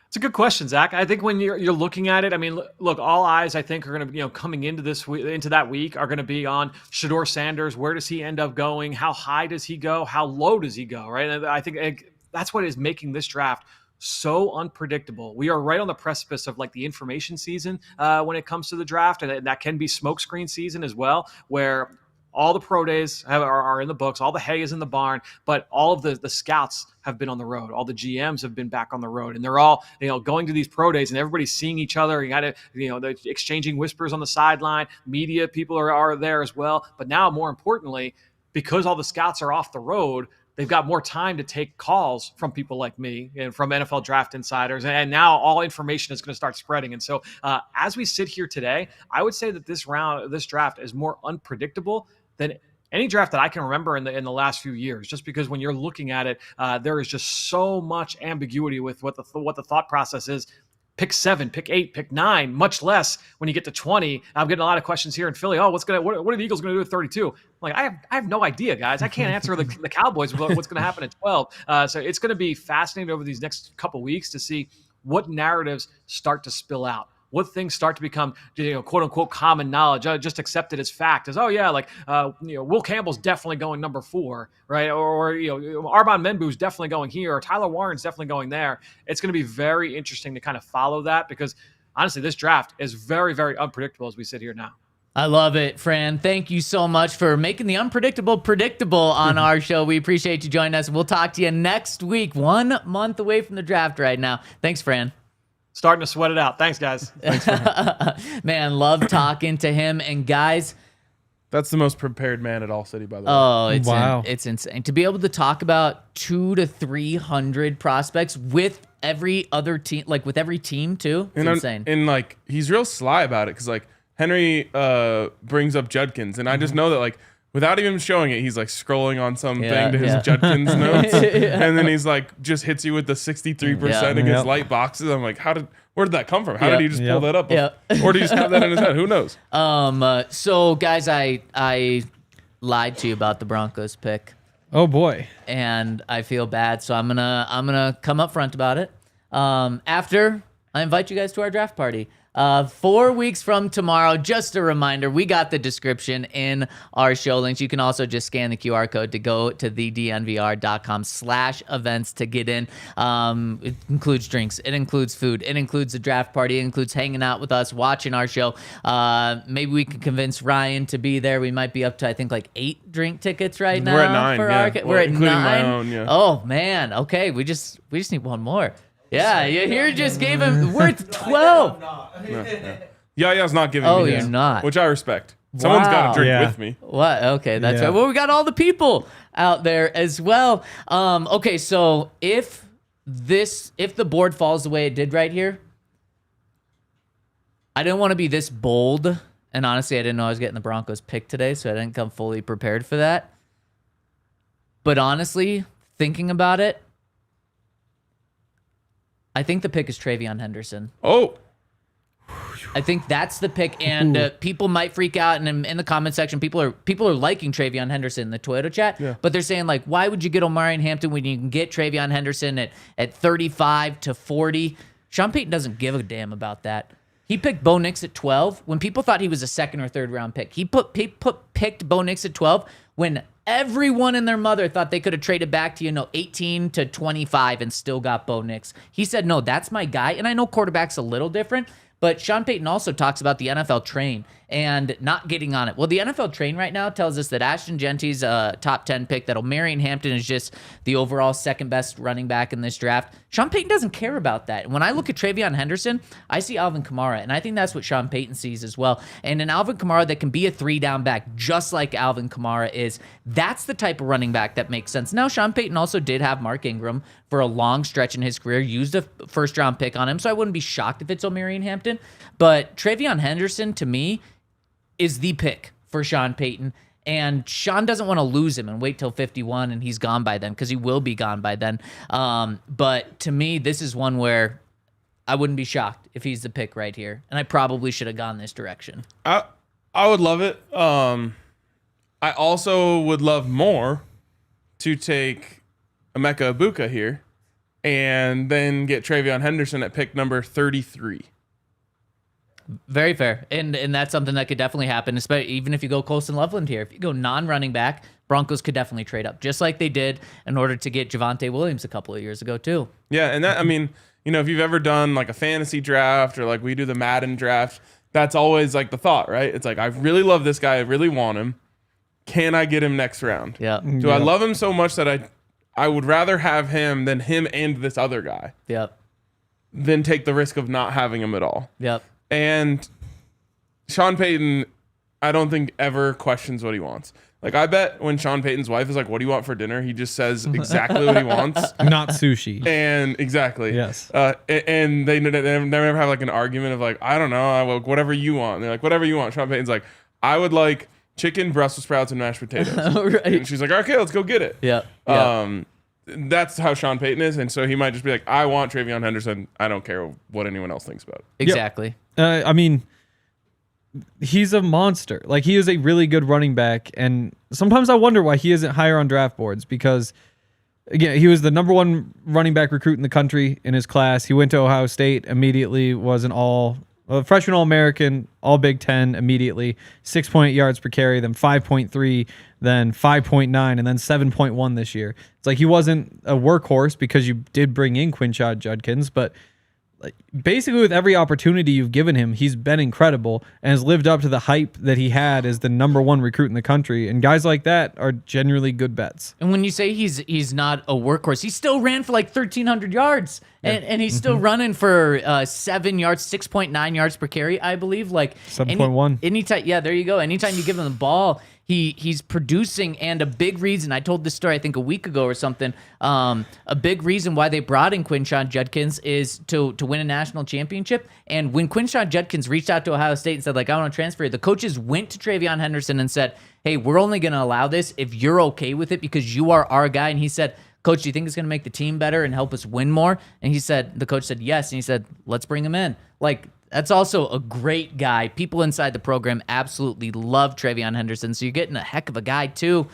It's a good question, Zach. I think when you're looking at it, I mean, look, all eyes I think are going to be, coming into that week are going to be on Shedeur Sanders. Where does he end up going? How high does he go? How low does he go? Right? And I think that's what is making this draft so unpredictable. We are right on the precipice of like the information season when it comes to the draft, and that can be smokescreen season as well, where all the pro days are in the books, all the hay is in the barn, but all of the scouts have been on the road. All the GMs have been back on the road, and they're all going to these pro days, and everybody's seeing each other. You got to they're exchanging whispers on the sideline. Media people are there as well. But now, more importantly, because all the scouts are off the road, they've got more time to take calls from people like me and from NFL draft insiders. And now all information is going to start spreading. And so as we sit here today, I would say that this draft is more unpredictable than any draft that I can remember in the last few years, just because when you're looking at it, there is just so much ambiguity with what the thought process is. Pick 7, pick 8, pick 9, much less when you get to 20. I'm getting a lot of questions here in Philly. Oh, what are the Eagles going to do at 32? I'm like, I have no idea, guys. I can't answer the Cowboys what's going to happen at 12. So it's going to be fascinating over these next couple weeks to see what narratives start to spill out. What things start to become, quote unquote, common knowledge, just accepted as fact, as Will Campbell's definitely going number 4, right? Or Armand Menbu's definitely going here, or Tyler Warren's definitely going there. It's going to be very interesting to kind of follow that, because honestly, this draft is very, very unpredictable as we sit here now. I love it, Fran. Thank you so much for making the unpredictable predictable on our show. We appreciate you joining us. We'll talk to you next week, 1 month away from the draft right now. Thanks, Fran. Starting to sweat it out. Thanks, guys. Thanks, man, love talking to him. And guys, that's the most prepared man at ALLCITY, by the way. Oh, it's wow. It's insane to be able to talk about 200 to 300 prospects with every other team, like with every team too. It's insane. And like he's real sly about it, because like Henry brings up Judkins, and I just know that like without even showing it, he's like scrolling on some thing to his Judkins notes, and then he's like just hits you with the 63% against light boxes. I'm like, where did that come from? How did he just pull that up? Or did he just have that in his head? Who knows? So guys, I lied to you about the Broncos pick. Oh boy. And I feel bad, so I'm gonna come up front about it. After I invite you guys to our draft party. 4 weeks from tomorrow, just a reminder, we got the description in our show links. You can also just scan the QR code to go to thednvr.com/events to get in. It includes drinks. It includes food. It includes the draft party. It includes hanging out with us, watching our show. Maybe we can convince Ryan to be there. We might be up to, I think, like 8 drink tickets right now. We're at 9. We're at 9. My own, Oh, man. Okay, we just need one more. Yeah, you here just gave him. We're at 12. Yaya's not giving me Oh, his, you're not. which I respect. Someone's got to drink with me. What? Okay, that's right. Well, we got all the people out there as well. Okay, so if the board falls the way it did right here, I didn't want to be this bold, and honestly, I didn't know I was getting the Broncos pick today, so I didn't come fully prepared for that. But honestly, thinking about it, I think the pick is Travion Henderson. Oh. I think that's the pick, and people might freak out. And in the comment section, people are liking Travion Henderson in the Toyota chat, but they're saying like, why would you get Omarion Hampton when you can get Travion Henderson at 35 to 40? Sean Payton doesn't give a damn about that. He picked Bo Nix at 12 when people thought he was a 2nd or 3rd round pick. He picked Bo Nix at 12 when everyone and their mother thought they could have traded back to 18 to 25 and still got Bo Nix. He said, no, that's my guy. And I know quarterback's a little different, but Sean Payton also talks about the NFL train and not getting on it. Well, the NFL train right now tells us that Ashton Jeanty's a top 10 pick, that Omarion Hampton is just the overall 2nd best running back in this draft. Sean Payton doesn't care about that. When I look at Travion Henderson, I see Alvin Kamara, and I think that's what Sean Payton sees as well. And an Alvin Kamara that can be a 3-down back, just like Alvin Kamara is, that's the type of running back that makes sense. Now, Sean Payton also did have Mark Ingram for a long stretch in his career, used a 1st-round pick on him, so I wouldn't be shocked if it's Omarion Hampton. But Travion Henderson, to me, is the pick for Sean Payton. And Sean doesn't want to lose him and wait till 51 and he's gone by then, because he will be gone by then. But to me, this is one where I wouldn't be shocked if he's the pick right here. And I probably should have gone this direction. I would love it. I also would love more to take Emeka Egbuka here and then get TreVeyon Henderson at pick number 33. Very fair. And that's something that could definitely happen, especially even if you go Colston Loveland here. If you go non-running back, Broncos could definitely trade up, just like they did in order to get Javonte Williams a couple of years ago too. Yeah, and that, I mean, you know, if you've ever done like a fantasy draft or like we do the Madden draft, that's always like the thought, right? It's like, I really love this guy. I really want him. Can I get him next round? Yeah. Do I love him so much that I would rather have him than him and this other guy? Yep. Than take the risk of not having him at all. Yep. And Sean Payton, I don't think ever questions what he wants. Like, I bet when Sean Payton's wife is like, what do you want for dinner? He just says exactly what he wants. Not sushi. And exactly. Yes. And they never have like an argument of like, I don't know, whatever you want. And they're like, whatever you want. Sean Payton's like, I would like chicken, Brussels sprouts, and mashed potatoes. Right. And she's like, okay, let's go get it. Yeah. That's how Sean Payton is. And so he might just be like, I want TreVeyon Henderson. I don't care what anyone else thinks about it. Exactly. I mean, he's a monster. Like, he is a really good running back. And sometimes I wonder why he isn't higher on draft boards because, again, he was the number one running back recruit in the country in his class. He went to Ohio State, immediately was a freshman All-American, All Big Ten immediately, 6.8 yards per carry, then 5.3, then 5.9, and then 7.1 this year. It's like he wasn't a workhorse because you did bring in Quinshad Judkins, but like basically with every opportunity you've given him, he's been incredible and has lived up to the hype that he had as the number one recruit in the country. And guys like that are generally good bets. And when you say he's not a workhorse, he still ran for like 1,300 yards. And he's still running for 7 yards, 6.9 yards per carry, I believe. Like 7.1. Anytime, yeah, there you go. Anytime you give him the ball, he's producing. And a big reason, I told this story I think a week ago or something, a big reason why they brought in Quinshad Judkins is to win a national championship. And when Quinshad Judkins reached out to Ohio State and said, like, I want to transfer, the coaches went to TreVeyon Henderson and said, hey, we're only going to allow this if you're okay with it because you are our guy. And he said, Coach, do you think it's going to make the team better and help us win more? And the coach said yes. And he said, let's bring him in. Like, that's also a great guy. People inside the program absolutely love TreVeyon Henderson. So you're getting a heck of a guy too.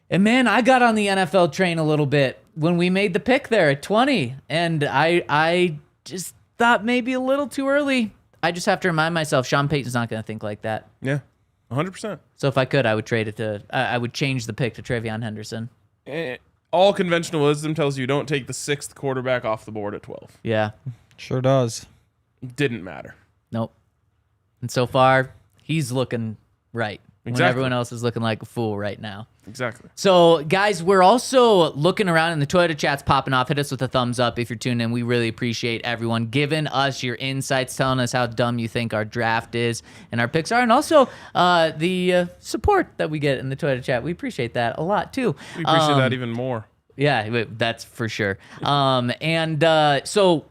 And man, I got on the NFL train a little bit when we made the pick there at 20. And I just thought maybe a little too early. I just have to remind myself, Sean Payton's not going to think like that. Yeah, 100%. So if I could, I would trade it to, I would change the pick to TreVeyon Henderson. All conventional wisdom tells you don't take the 6th quarterback off the board at 12. Yeah. Sure does. Didn't matter. Nope. And so far, he's looking right. When everyone else is looking like a fool right now. Exactly. So, guys, we're also looking around and the Toyota chat's popping off. Hit us with a thumbs up if you're tuned in. We really appreciate everyone giving us your insights, telling us how dumb you think our draft is and our picks are, and also the support that we get in the Toyota chat. We appreciate that a lot, too. We appreciate that even more. Yeah, that's for sure. So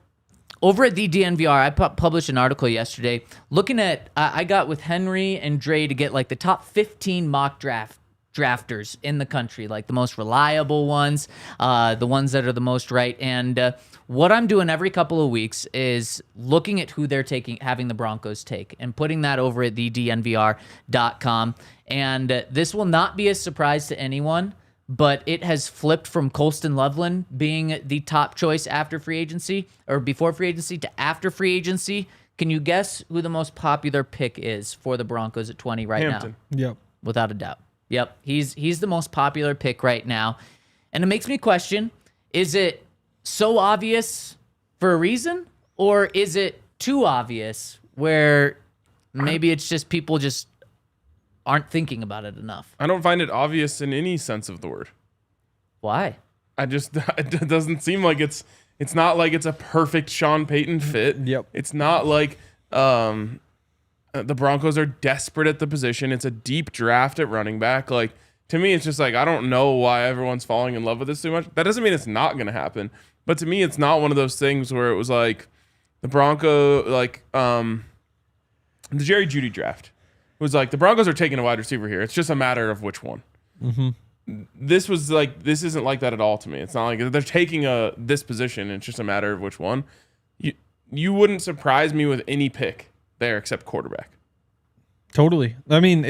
over at the DNVR, I published an article yesterday looking at, I got with Henry and Dre to get like the top 15 mock drafters in the country, like the most reliable ones, the ones that are the most right. And what I'm doing every couple of weeks is looking at who they're having the Broncos take and putting that over at the DNVR.com. And this will not be a surprise to anyone, but it has flipped from Colston Loveland being the top choice after free agency or before free agency to after free agency. Can you guess who the most popular pick is for the Broncos at 20 right Hampton. now? Yep. Without a doubt. Yep. He's the most popular pick right now. And it makes me question, is it so obvious for a reason, or is it too obvious where maybe it's just people just aren't thinking about it enough? I don't find it obvious in any sense of the word. Why? It doesn't seem like it's not like it's a perfect Sean Payton fit. Yep. It's not like the Broncos are desperate at the position. It's a deep draft at running back. Like, to me, it's just like, I don't know why everyone's falling in love with this too much. That doesn't mean it's not going to happen. But to me, it's not one of those things where it was like the Bronco, like the Jerry Jeudy draft. It was like the Broncos are taking a wide receiver here. It's just a matter of which one. Mm-hmm. This isn't like that at all to me. It's not like they're taking this position. It's just a matter of which one. you wouldn't surprise me with any pick there except quarterback. Totally. I mean,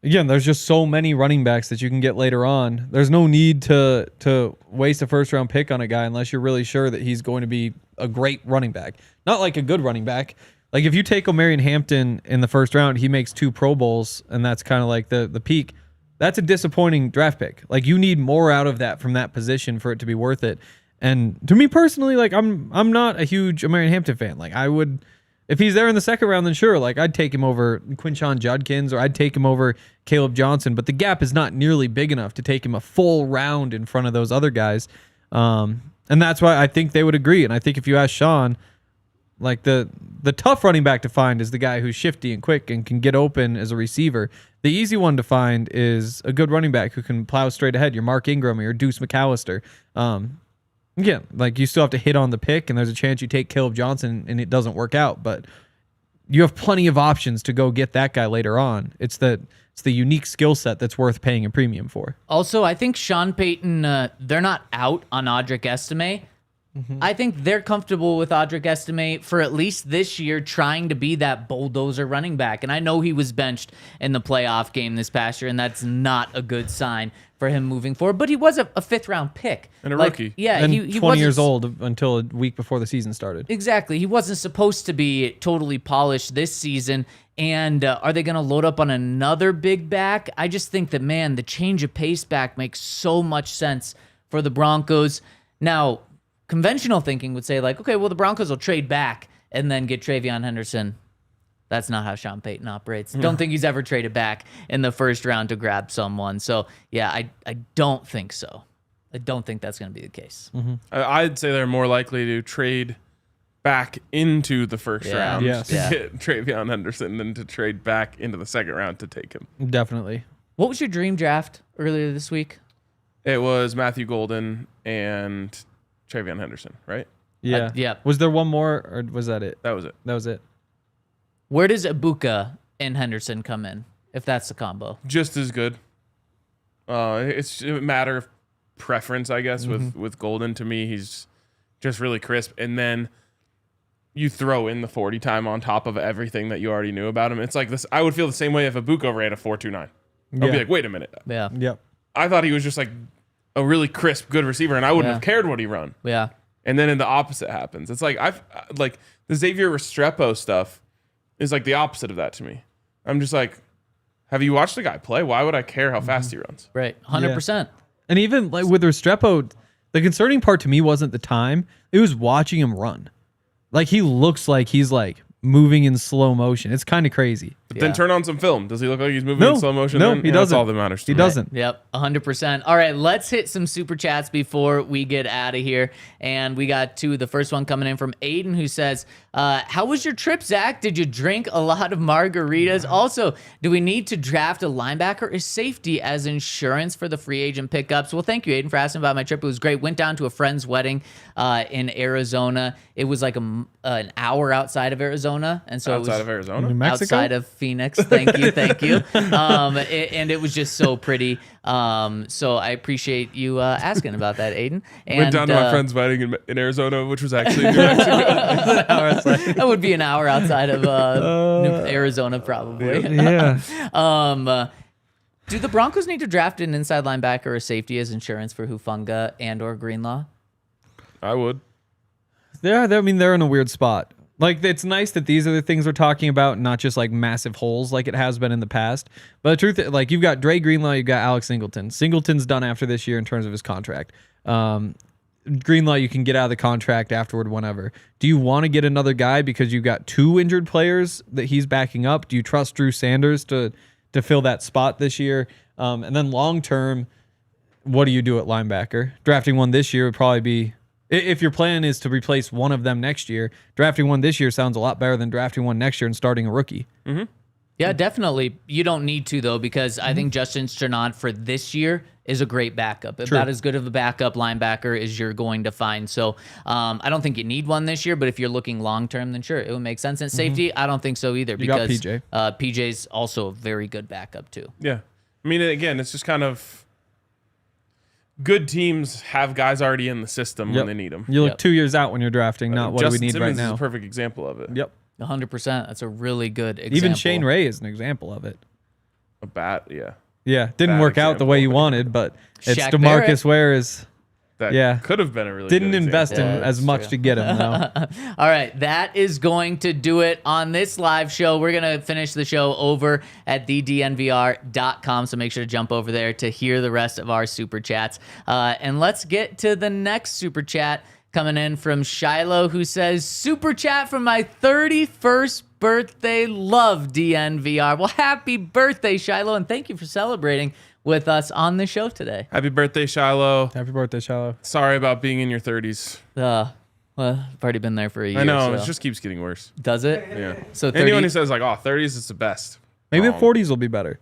again, there's just so many running backs that you can get later on. There's no need to waste a first-round pick on a guy unless you're really sure that he's going to be a great running back. Not like a good running back. Like if you take Omarion Hampton in the first round, he makes 2 Pro Bowls, and that's kind of like the peak. That's a disappointing draft pick. Like you need more out of that from that position for it to be worth it. And to me personally, like I'm not a huge Omarion Hampton fan. Like I would, if he's there in the second round, then sure, like I'd take him over Quinshon Judkins or I'd take him over Caleb Johnson. But the gap is not nearly big enough to take him a full round in front of those other guys. And that's why I think they would agree. And I think if you ask Sean, like the tough running back to find is the guy who's shifty and quick and can get open as a receiver. The easy one to find is a good running back who can plow straight ahead. Your Mark Ingram or your Deuce McAllister. Again, like you still have to hit on the pick, and there's a chance you take Caleb Johnson and it doesn't work out. But you have plenty of options to go get that guy later on. It's the unique skill set that's worth paying a premium for. Also, I think Sean Payton, they're not out on Audric Estime. I think they're comfortable with Audric Estime for at least this year trying to be that bulldozer running back. And I know he was benched in the playoff game this past year, and that's not a good sign for him moving forward. But he was a 5th-round pick. And a rookie. Yeah, and he 20 years old until a week before the season started. Exactly. He wasn't supposed to be totally polished this season. And are they going to load up on another big back? I just think that, man, the change of pace back makes so much sense for the Broncos. Now, conventional thinking would say, like, okay, well, the Broncos will trade back and then get Travion Henderson. That's not how Sean Payton operates. Don't think he's ever traded back in the first round to grab someone. So, yeah, I don't think so. I don't think that's going to be the case. I'd say they're more likely to trade back into the first round to get Travion Henderson than to trade back into the second round to take him. Definitely. What was your dream draft earlier this week? It was Matthew Golden and Travion Henderson, right? Yeah. Yeah. Was there one more, or was that it? That was it. That was it. Where does Ibuka and Henderson come in, if that's the combo? Just as good. It's a matter of preference, I guess, with Golden. To me, he's just really crisp. And then you throw in the 40 time on top of everything that you already knew about him. It's like this. I would feel the same way if Ibuka ran a 4.29. I'd be like, wait a minute. Yeah. Yep. I thought he was just like a really crisp, good receiver, and I wouldn't have cared what he run. Yeah. And then the opposite happens. It's like like the Xavier Restrepo stuff is like the opposite of that to me. I'm just like, have you watched the guy play? Why would I care how fast he runs? Right. 100%. And even like with Restrepo, the concerning part to me wasn't the time. It was watching him run. Like he looks like he's like moving in slow motion. It's kind of crazy. But then turn on some film. Does he look like he's moving in slow motion? No, then? he doesn't. That's all that matters to He me. doesn't. Yep, 100%. All right, let's hit some super chats before we get out of here. And we got two. The first one coming in from Aiden, who says, how was your trip, Zach? Did you drink a lot of margaritas? Also, do we need to draft a linebacker or safety as insurance for the free agent pickups? Well, thank you, Aiden, for asking about my trip. It was great. Went down to a friend's wedding in Arizona. It was like an hour outside of Arizona. And so Outside of Arizona? New Mexico? outside of Phoenix. Thank you. And it was just so pretty. So I appreciate you asking about that, Aiden. And, Went down to my friend's wedding in Arizona, which was actually New Mexico. that would be an hour outside of Arizona, probably. Yeah. Do the Broncos need to draft an inside linebacker or safety as insurance for Hufanga and or Greenlaw? I would. I mean, they're in a weird spot. Like, it's nice that these are the things we're talking about, not just like massive holes like it has been in the past. But the truth is, like, you've got Dre Greenlaw, you've got Alex Singleton. Singleton's done after this year in terms of his contract. Greenlaw, you can get out of the contract afterward whenever. Do you want to get another guy because you've got two injured players that he's backing up? Do you trust Drew Sanders to fill that spot this year? And then long term, what do you do at linebacker? Drafting one this year would probably be, if your plan is to replace one of them next year, drafting one this year sounds a lot better than drafting one next year and starting a rookie. Mm-hmm. Yeah, definitely. You don't need to, though, because I think Justin Strnad for this year is a great backup. True. About as good of a backup linebacker as you're going to find. So I don't think you need one this year, but if you're looking long-term, then sure, it would make sense. And safety, I don't think so either, got because PJ. PJ's also a very good backup, too. Yeah. I mean, again, it's just kind of, good teams have guys already in the system when they need them. You look 2 years out when you're drafting, not what Justin do we need Simmons right now. is a perfect example of it. Yep. 100%. That's a really good example. Even Shane Ray is an example of it. A bat, yeah. Yeah, didn't Bad work out the way you example. wanted, but it's Shaq DeMarcus Ware is That could have been a really didn't good invest in example. as much to get him though. All right, that is going to do it on this live show. We're going to finish the show over at thednvr.com, so make sure to jump over there to hear the rest of our Super Chats. And let's get to the next Super Chat coming in from Shiloh, who says, Super Chat for my 31st birthday. Love DNVR. Well, happy birthday, Shiloh, and thank you for celebrating with us on the show today. Happy birthday, Shiloh. Happy birthday, Shiloh. Sorry about being in your 30s. Well, I've already been there for a year. I know, so. it just keeps getting worse. Does it? Yeah. So 30, Anyone who says like, oh, 30s is the best. Maybe the Wrong. 40s will be better.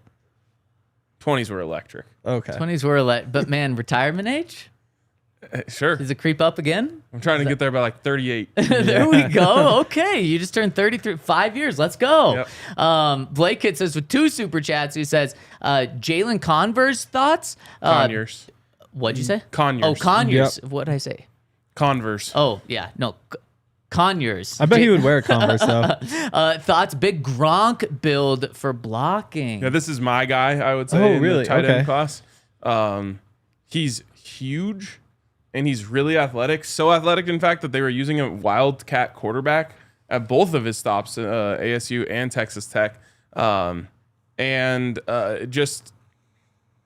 20s were electric. Okay. 20s were but man, retirement age? Sure. Does it creep up again? I'm trying to get there by like 38. There we go. Okay, you just turned 33. 5 years. Let's go. Yep. Blake Kid says with 2 Super Chats, he says, Jalen Converse thoughts? Conyers. What'd you say? Conyers. Oh, Conyers. What did I say? Converse. Oh, yeah. No, Conyers. I bet he would wear a Converse though. Thoughts? Big Gronk build for blocking. Yeah, this is my guy, I would say, Oh, in really? the tight Okay. end class. He's huge, and he's really athletic. So athletic, in fact, that they were using a wildcat quarterback at both of his stops, ASU and Texas Tech. Just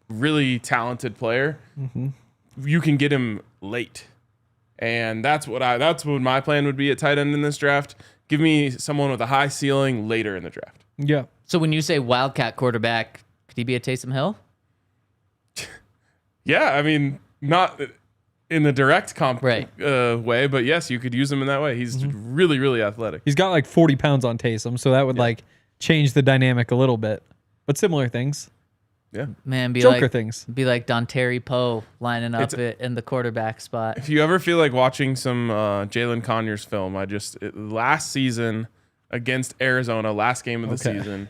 really talented player. Mm-hmm. You can get him late. And that's what my plan would be at tight end in this draft. Give me someone with a high ceiling later in the draft. Yeah. So when you say Wildcat quarterback, could he be a Taysom Hill? Yeah, I mean, not in the direct Right. way, but yes, you could use him in that way. He's really, really athletic. He's got like 40 pounds on Taysom, so that would like change the dynamic a little bit. But similar things. Yeah. Man, Joker things. Be like Dontari Poe lining up in the quarterback spot. If you ever feel like watching some Jalen Conyers film, last season against Arizona, last game of the season,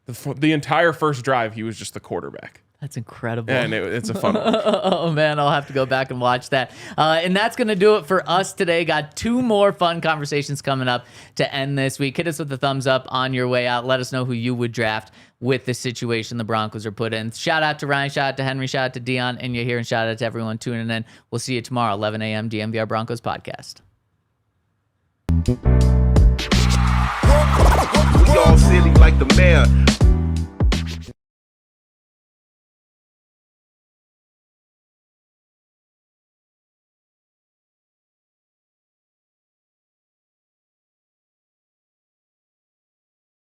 the entire first drive, he was just the quarterback. That's incredible. And it's a fun one. Oh, man, I'll have to go back and watch that. And that's going to do it for us today. Got 2 more fun conversations coming up to end this week. Hit us with a thumbs up on your way out. Let us know who you would draft with the situation the Broncos are put in. Shout out to Ryan, shout out to Henry, shout out to Dion, and you're here, and shout out to everyone tuning in. We'll see you tomorrow, 11 a.m. DNVR Broncos Podcast. We all silly like the mayor.